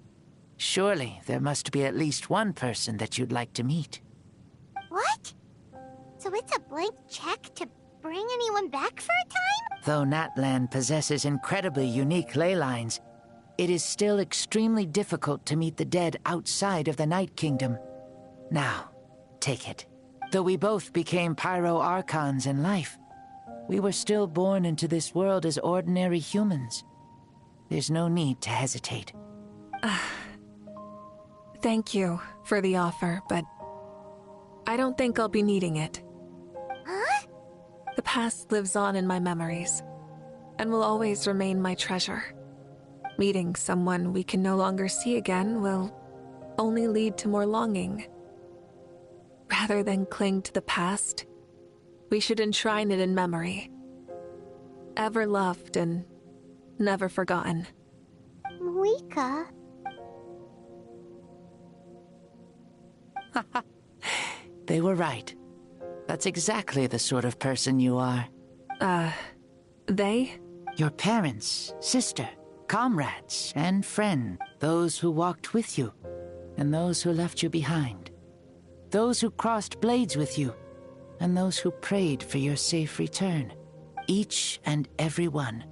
Surely there must be at least one person that you'd like to meet. What? So it's a blank check to bring anyone back for a time? Though Natlan possesses incredibly unique ley lines, it is still extremely difficult to meet the dead outside of the Night Kingdom. Now, take it. Though we both became Pyro-Archons in life, we were still born into this world as ordinary humans. There's no need to hesitate. Thank you for the offer, but I don't think I'll be needing it. Huh? The past lives on in my memories, and will always remain my treasure. Meeting someone we can no longer see again will only lead to more longing. Rather than cling to the past, we should enshrine it in memory. Ever loved and never forgotten. Mavuika. They were right. That's exactly the sort of person you are. They? Your parents, sister, comrades, and friend. Those who walked with you, and those who left you behind. Those who crossed blades with you, and those who prayed for your safe return. Each and every one.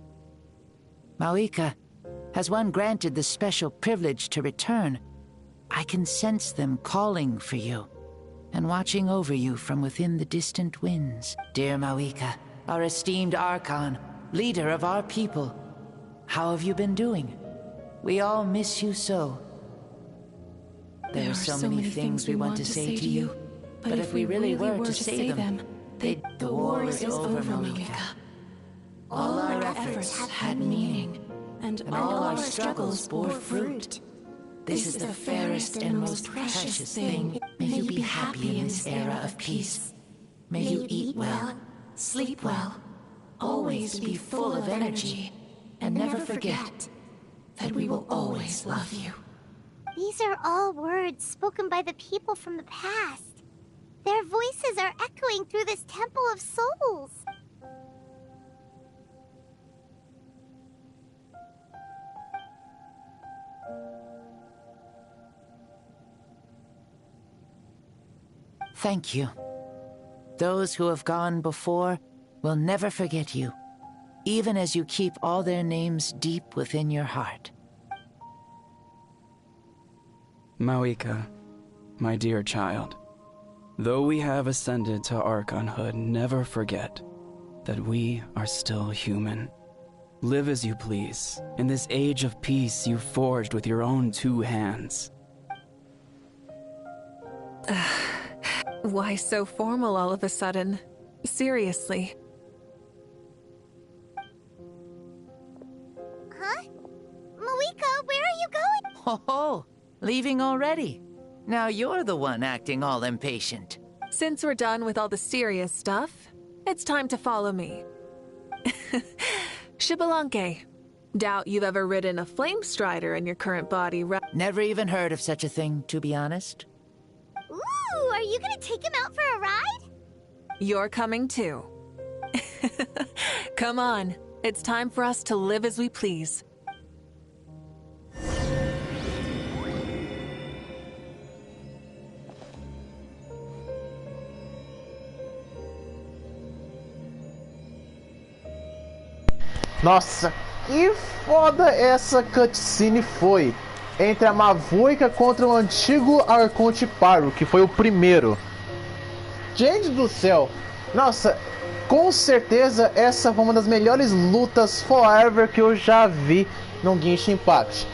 Mavuika, has one granted the special privilege to return, I can sense them calling for you, and watching over you from within the distant winds. Dear Mavuika, our esteemed Archon, leader of our people, how have you been doing? We all miss you so. There are so many things we want to say to you, but if we really were to say them, the war is over, Mavuika. All our efforts had meaning, and all our struggles bore fruit. This is the fairest and most precious thing. May you be happy in this era of peace. May you eat well, sleep well, always be full of energy, and never forget that we will always love you. These are all words spoken by the people from the past. Their voices are echoing through this Temple of Souls. Thank you. Those who have gone before will never forget you, even as you keep all their names deep within your heart. Mavuika, my dear child, though we have ascended to Archonhood, never forget that we are still human. Live as you please, in this age of peace you forged with your own 2 hands. Why so formal all of a sudden? Seriously. Huh? Mavuika, where are you going? Ho-ho! Leaving already? Now you're the one acting all impatient. Since we're done with all the serious stuff, it's time to follow me. Xbalanque. Doubt you've ever ridden a flame strider in your current body, right? Never even heard of such a thing, to be honest. Ooh, are you gonna take him out for a ride? You're coming too. Come on. It's time for us to live as we please. Nossa, que foda essa cutscene foi! Entre a Mavuika contra o antigo Arconte Paro, que foi o primeiro. Gente do céu! Nossa, com certeza essa foi uma das melhores lutas forever que eu já vi no Genshin Impact.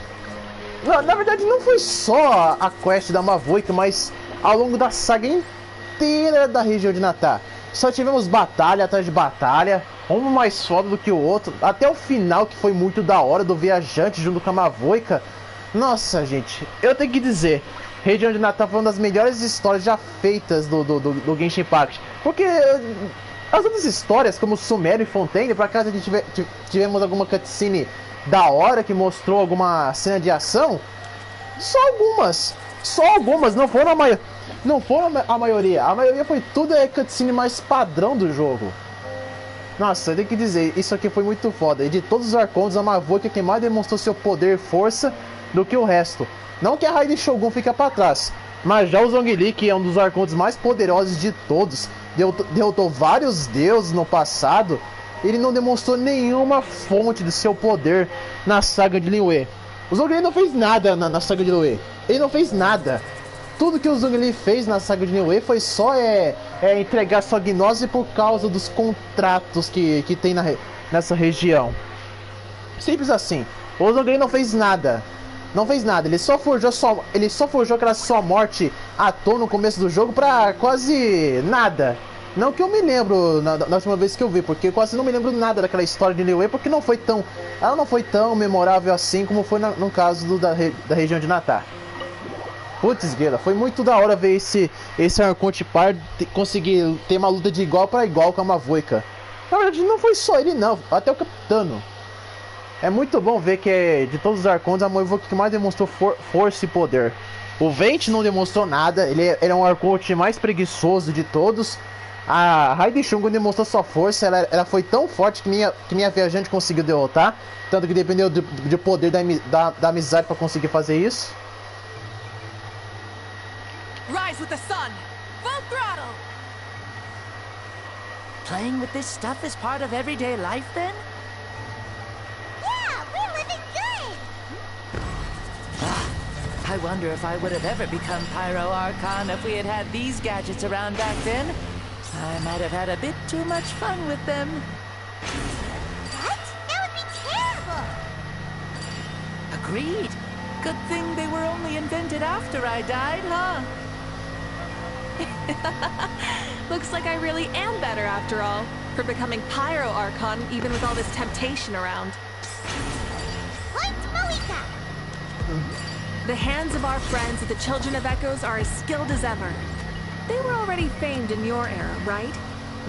Na verdade não foi só a quest da Mavuika, mas ao longo da saga inteira da região de Natá. Só tivemos batalha atrás de batalha, um mais foda do que o outro, até o final, que foi muito da hora, do viajante junto com a Mavuika. Nossa, gente, eu tenho que dizer, região de Natá foi uma das melhores histórias já feitas do Genshin Impact. Porque as outras histórias, como Sumério e Fontaine, por acaso a gente tivemos alguma cutscene da hora que mostrou alguma cena de ação? Só algumas, não foram a maioria. Não foram a maioria. A maioria foi tudo cutscene mais padrão do jogo. Nossa, eu tenho que dizer, isso aqui foi muito foda. E de todos os Arcontes, a Mavuika é quem mais demonstrou seu poder e força do que o resto. Não que a Raiden Shogun fica pra trás, mas já o Zhongli, que é um dos Arcontes mais poderosos de todos, derrotou vários deuses no passado, ele não demonstrou nenhuma fonte do seu poder na saga de Liyue. O Zhongli não fez nada na saga de Liyue. Ele não fez nada. Tudo que o Zhongli fez na saga de Liyue foi só entregar sua gnose por causa dos contratos que tem nessa região. Simples assim. O Zhongli não fez nada. Não fez nada. Ele só forjou aquela sua morte à toa no começo do jogo pra quase nada. Não que eu me lembro na última vez que eu vi, porque eu quase não me lembro nada daquela história de Liyue, porque ela não foi tão memorável assim como foi no caso da região de Natá. Putz, Guerra, foi muito da hora ver esse Arconte Par conseguir ter uma luta de igual para igual com a Mavuika. Na verdade, não foi só ele não, até o Capitano. É muito bom ver que de todos os Arcontes, a Mavuika que mais demonstrou força e poder. O Vente não demonstrou nada, ele é um Arconte mais preguiçoso de todos. A Raiden Shogun demonstrou sua força, ela foi tão forte que minha viajante conseguiu derrotar. Tanto que dependeu do poder da amizade para conseguir fazer isso. Rise with the sun! Full throttle! Playing with this stuff is part of everyday life, then? Yeah, we're living good! I wonder if I would have ever become Pyro Archon if we had had these gadgets around back then. I might have had a bit too much fun with them. What? That would be terrible! Agreed. Good thing they were only invented after I died, huh? Looks like I really am better after all, for becoming Pyro Archon even with all this temptation around. Point Mavuika! The hands of our friends at the Children of Echoes are as skilled as ever. They were already famed in your era, right?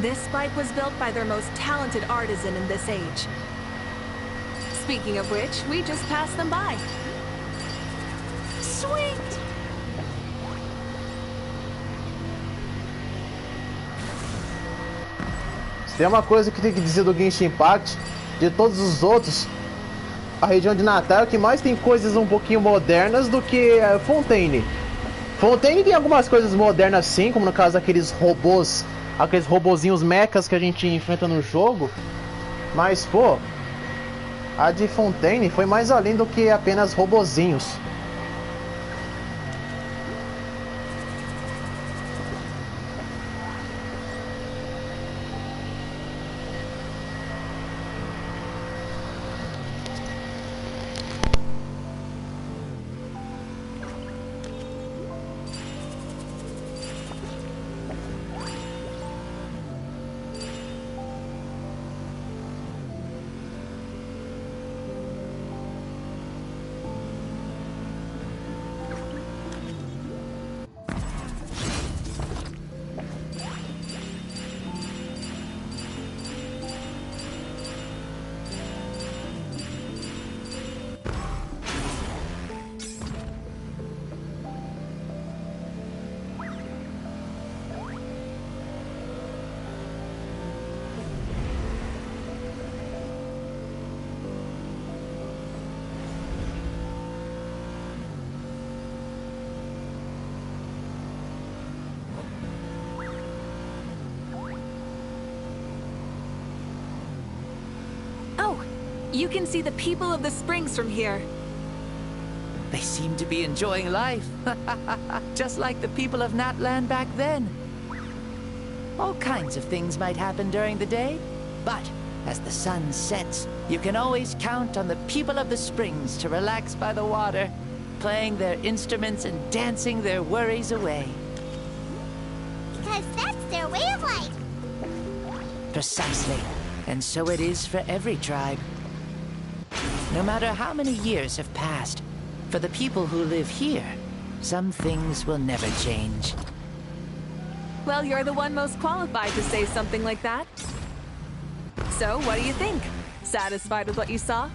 This bike was built by their most talented artisan in this age. Speaking of which, we just passed them by. Sweet! Tem uma coisa que tem que dizer do Genshin Impact, de todos os outros, a região de Natá é o que mais tem coisas um pouquinho modernas do que Fontaine. Fontaine tem algumas coisas modernas sim, como no caso daqueles robôs, aqueles robozinhos mechas que a gente enfrenta no jogo, mas pô, a de Fontaine foi mais além do que apenas robozinhos. You can see the people of the springs from here. They seem to be enjoying life. Just like the people of Natland back then. All kinds of things might happen during the day, but as the sun sets, you can always count on the people of the springs to relax by the water, playing their instruments and dancing their worries away. Because that's their way of life. Precisely. And so it is for every tribe. No matter how many years have passed, for the people who live here, some things will never change. Well, you're the one most qualified to say something like that. So, what do you think? Satisfied with what you saw?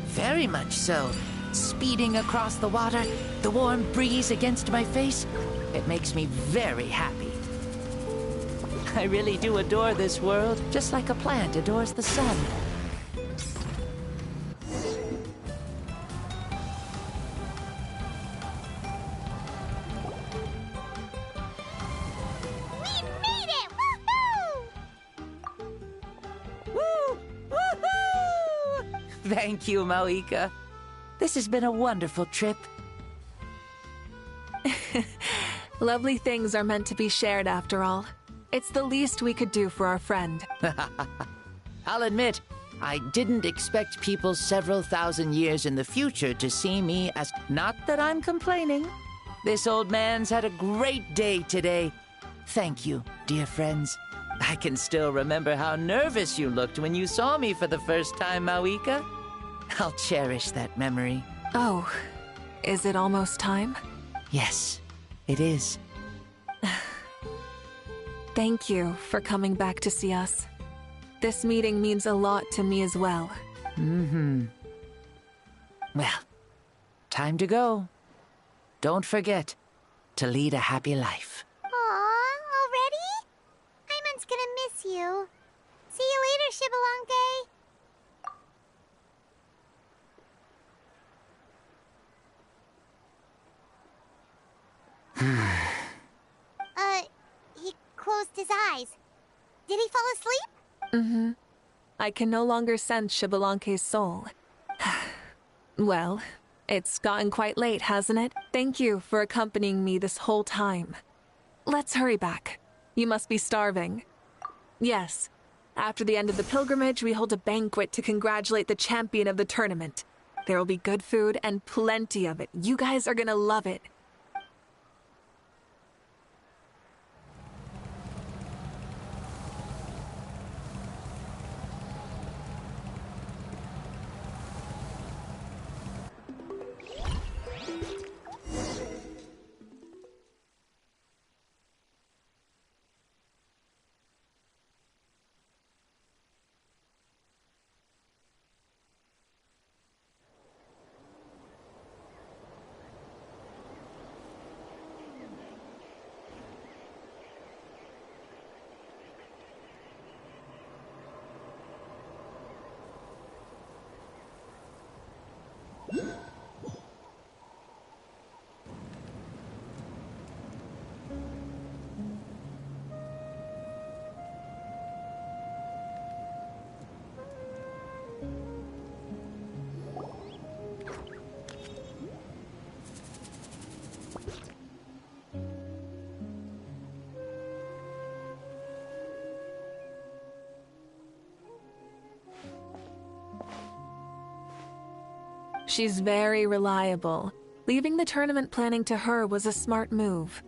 Very much so. Speeding across the water, the warm breeze against my face, it makes me very happy. I really do adore this world, just like a plant adores the sun. Thank you, Mavuika. This has been a wonderful trip. Lovely things are meant to be shared after all. It's the least we could do for our friend. I'll admit, I didn't expect people several thousand years in the future to see me as... Not that I'm complaining. This old man's had a great day today. Thank you, dear friends. I can still remember how nervous you looked when you saw me for the first time, Mavuika. I'll cherish that memory. Oh, is it almost time? Yes, it is. Thank you for coming back to see us. This meeting means a lot to me as well. Well, time to go. Don't forget to lead a happy life. Aw, already? Paimon's gonna miss you. See you later, Xbalanque. He closed his eyes. Did he fall asleep? I can no longer sense Xbalanque's soul. Well, it's gotten quite late, hasn't it? Thank you for accompanying me this whole time. Let's hurry back. You must be starving. Yes. After the end of the pilgrimage, we hold a banquet to congratulate the champion of the tournament. There will be good food and plenty of it. You guys are gonna love it. She's very reliable. Leaving the tournament planning to her was a smart move.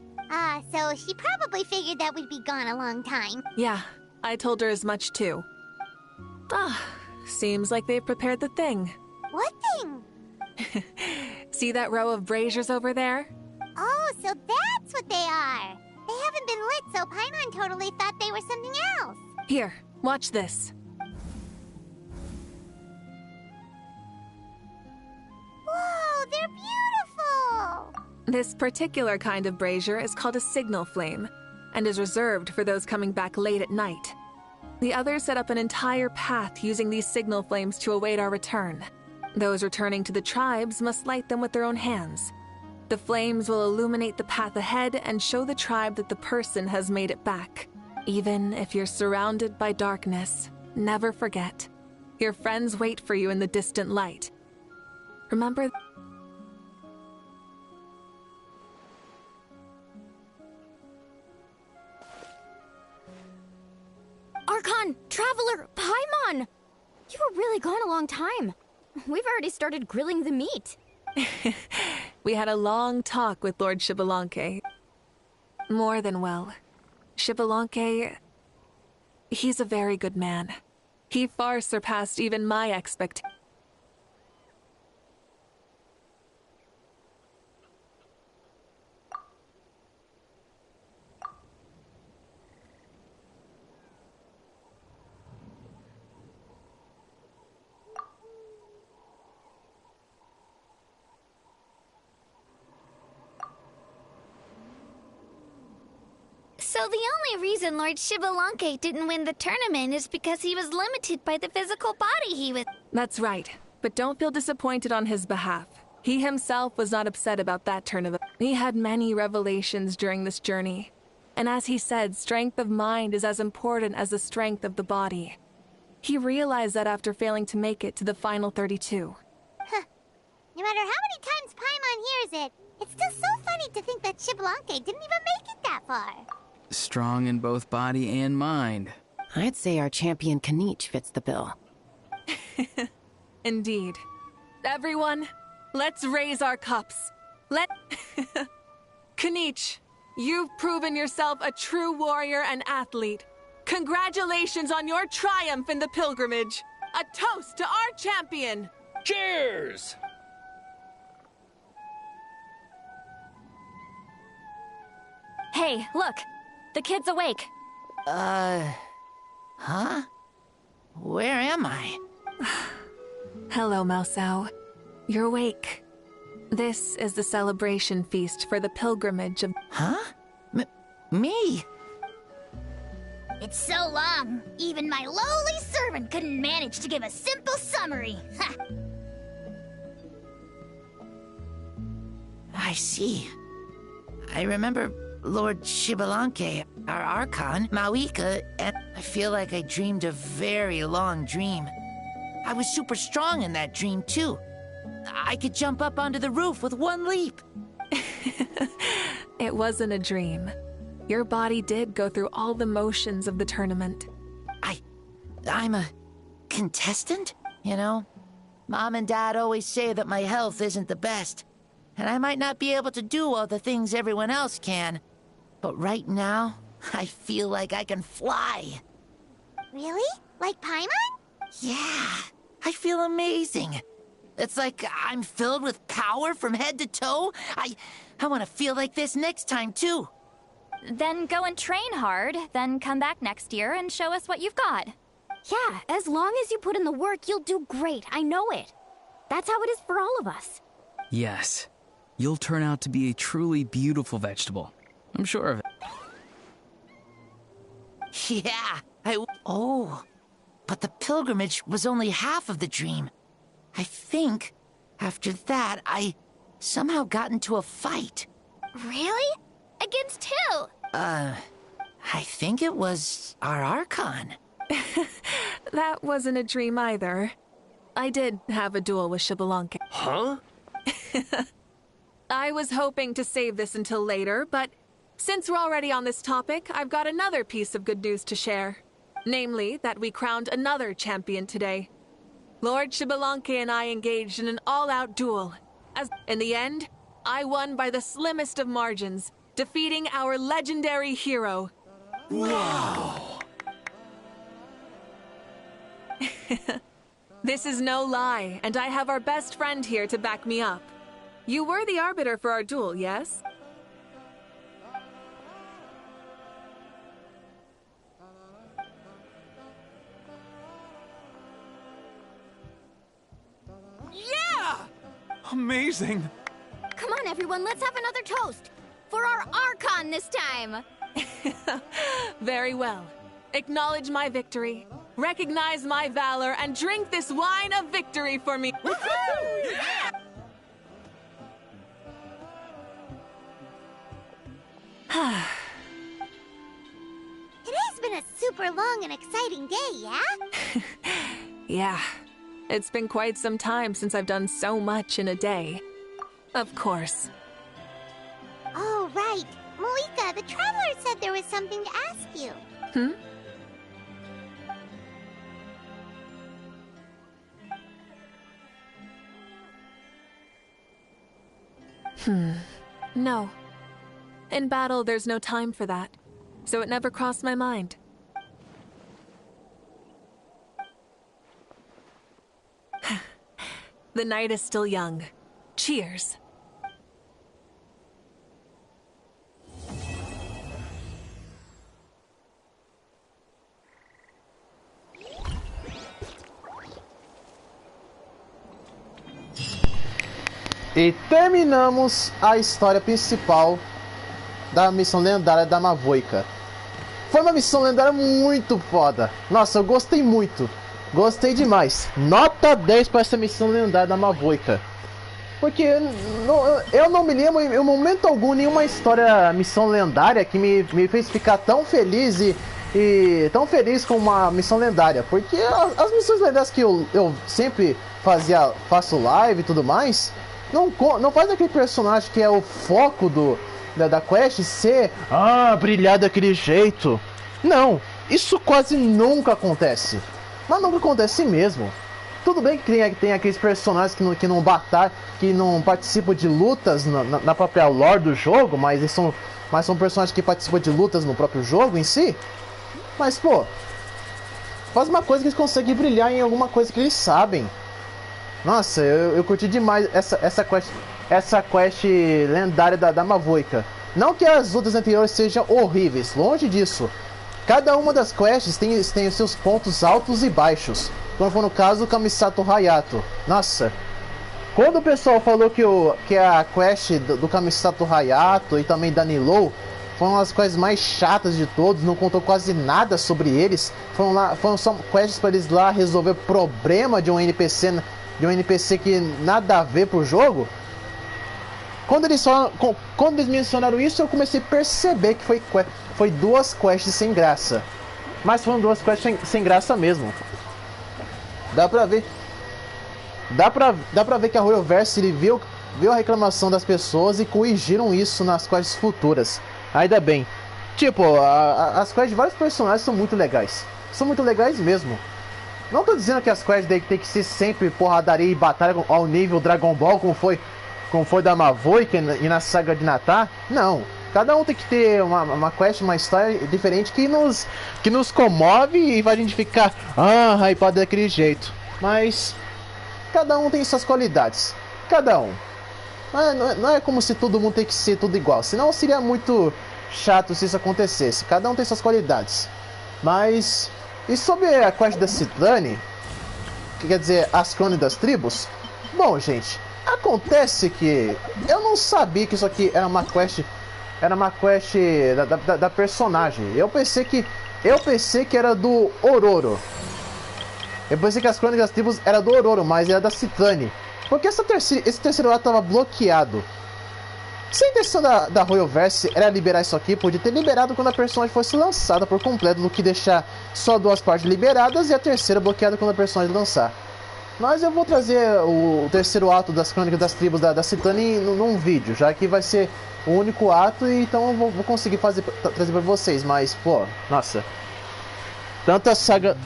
So she probably figured that we'd be gone a long time. Yeah, I told her as much too. Seems like they've prepared the thing. What thing? See that row of braziers over there? Oh, so that's what they are. They haven't been lit, so Paimon totally thought they were something else. Here, watch this. Whoa, they're beautiful! This particular kind of brazier is called a signal flame, and is reserved for those coming back late at night. The others set up an entire path using these signal flames to await our return. Those returning to the tribes must light them with their own hands. The flames will illuminate the path ahead and show the tribe that the person has made it back. Even if you're surrounded by darkness, never forget. Your friends wait for you in the distant light. Remember? Archon! Traveler! Paimon! You were really gone a long time. We've already started grilling the meat. We had a long talk with Lord Xbalanque. More than well. Xbalanque... he's a very good man. He far surpassed even my expectations. So the only reason Lord Xbalanque didn't win the tournament is because he was limited by the physical body he was... That's right, but don't feel disappointed on his behalf. He himself was not upset about that turn of events. He had many revelations during this journey. And as he said, strength of mind is as important as the strength of the body. He realized that after failing to make it to the final 32. Huh. No matter how many times Paimon hears it, it's still so funny to think that Xbalanque didn't even make it that far. Strong in both body and mind. I'd say our champion Kanich fits the bill. Indeed. Everyone, let's raise our cups. Kanich, you've proven yourself a true warrior and athlete. Congratulations on your triumph in the pilgrimage. A toast to our champion. Cheers! Hey, look! The kid's awake. Huh? Where am I? Hello, Mausau. You're awake. This is the celebration feast for the pilgrimage of... Huh? Me? It's so long, even my lowly servant couldn't manage to give a simple summary. Ha! I see. I remember Lord Xbalanque, our Archon, Mavuika, and I feel like I dreamed a very long dream. I was super strong in that dream, too. I could jump up onto the roof with one leap. It wasn't a dream. Your body did go through all the motions of the tournament. I'm a contestant, you know? Mom and Dad always say that my health isn't the best, and I might not be able to do all the things everyone else can. But right now, I feel like I can fly. Really? Like Paimon? Yeah, I feel amazing. It's like I'm filled with power from head to toe. I want to feel like this next time, too. Then go and train hard, then come back next year and show us what you've got. Yeah, as long as you put in the work, you'll do great. I know it. That's how it is for all of us. Yes. You'll turn out to be a truly beautiful vegetable. I'm sure of it. Yeah, Oh, but the pilgrimage was only half of the dream. I think, after that, I somehow got into a fight. Really? Against who? I think it was our Archon. That wasn't a dream either. I did have a duel with Xbalanque. Huh? I was hoping to save this until later, but since we're already on this topic, I've got another piece of good news to share. Namely, that we crowned another champion today. Lord Xbalanque and I engaged in an all-out duel. As in the end, I won by the slimmest of margins, defeating our legendary hero. Wow! This is no lie, and I have our best friend here to back me up. You were the arbiter for our duel, yes? Yeah! Amazing! Come on, everyone, let's have another toast. For our Archon this time. Very well. Acknowledge my victory, recognize my valor, and drink this wine of victory for me. Woohoo! Yeah! Today's been a super long and exciting day, yeah? Yeah, it's been quite some time since I've done so much in a day. Of course. Oh, right. Mavuika, the Traveler said there was something to ask you. No. In battle, there's no time for that, so it never crossed my mind. The night is still young. Cheers. E terminamos a história principal da missão lendária da Mavuika. Foi uma missão lendária muito foda. Nossa, eu gostei muito. Gostei demais. Nota 10 para essa missão lendária da Mavuika. Porque eu não me lembro em momento algum nenhuma história, missão lendária que me fez ficar tão feliz e tão feliz com uma missão lendária. Porque as missões lendárias que eu sempre faço live e tudo mais, não faz aquele personagem que é o foco da quest ser brilhar daquele jeito. Não, isso quase nunca acontece. Mas nunca acontece mesmo. Tudo bem que tem aqueles personagens que não batalham, que não participam de lutas na própria lore do jogo, mas são personagens que participam de lutas no próprio jogo em si. Mas pô, faz uma coisa que eles conseguem brilhar em alguma coisa que eles sabem. Nossa, eu curti demais essa quest lendária da Mavuika. Não que as lutas anteriores sejam horríveis, longe disso. Cada uma das quests tem os seus pontos altos e baixos. Como foi no caso do Kamisato Hayato. Nossa, quando o pessoal falou que a quest do Kamisato Hayato e também da Nilou foram as quests mais chatas de todos, não contou quase nada sobre eles. Foram só quests para eles lá resolver problema de um NPC que nada a ver pro jogo. Quando eles mencionaram isso, eu comecei a perceber que foi duas quests sem graça. Mas foram duas quests sem graça mesmo. Dá pra ver que a Royalverse ele viu a reclamação das pessoas e corrigiram isso nas quests futuras. Ainda bem. Tipo, as quests de vários personagens são muito legais. São muito legais mesmo. Não tô dizendo que as quests tem que ser sempre porradaria e batalha ao nível Dragon Ball, como foi da Mavuika e na saga de Natar. Não. Cada um tem que ter uma quest, uma história diferente que nos comove e faz a gente ficar hypado daquele jeito. Mas cada um tem suas qualidades. Cada um. Não é como se todo mundo tem que ser tudo igual. Senão seria muito chato se isso acontecesse. Cada um tem suas qualidades. Mas... E sobre a quest da Citlane, que quer dizer as crônicas das tribos? Bom, gente, acontece que eu não sabia que isso aqui era uma quest da personagem. Eu pensei que era do Ororo. Eu pensei que as crônicas das tribos era do Ororo, mas era da Citlane. Porque esse terceiro ato estava bloqueado. Se a intenção da Royalverse era liberar isso aqui, podia ter liberado quando a personagem fosse lançada por completo, do que deixar só duas partes liberadas e a terceira bloqueada quando a personagem lançar. Mas eu vou trazer o terceiro ato das crônicas das tribos da Citlane num vídeo, já que vai ser o único ato, e então eu vou conseguir trazer pra vocês. Mas, pô, nossa, tanta saga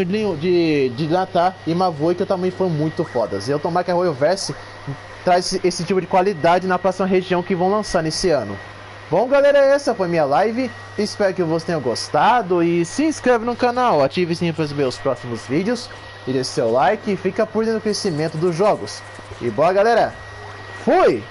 de Natar e Mavuika também foram muito fodas. Eu tomar que a Royalverse traz esse tipo de qualidade na próxima região que vão lançar nesse ano. Bom, galera, essa foi minha live. Espero que vocês tenham gostado e se inscreve no canal, ative o sininho para receber os próximos vídeos e deixe seu like e fica por dentro do crescimento dos jogos. E boa, galera, fui!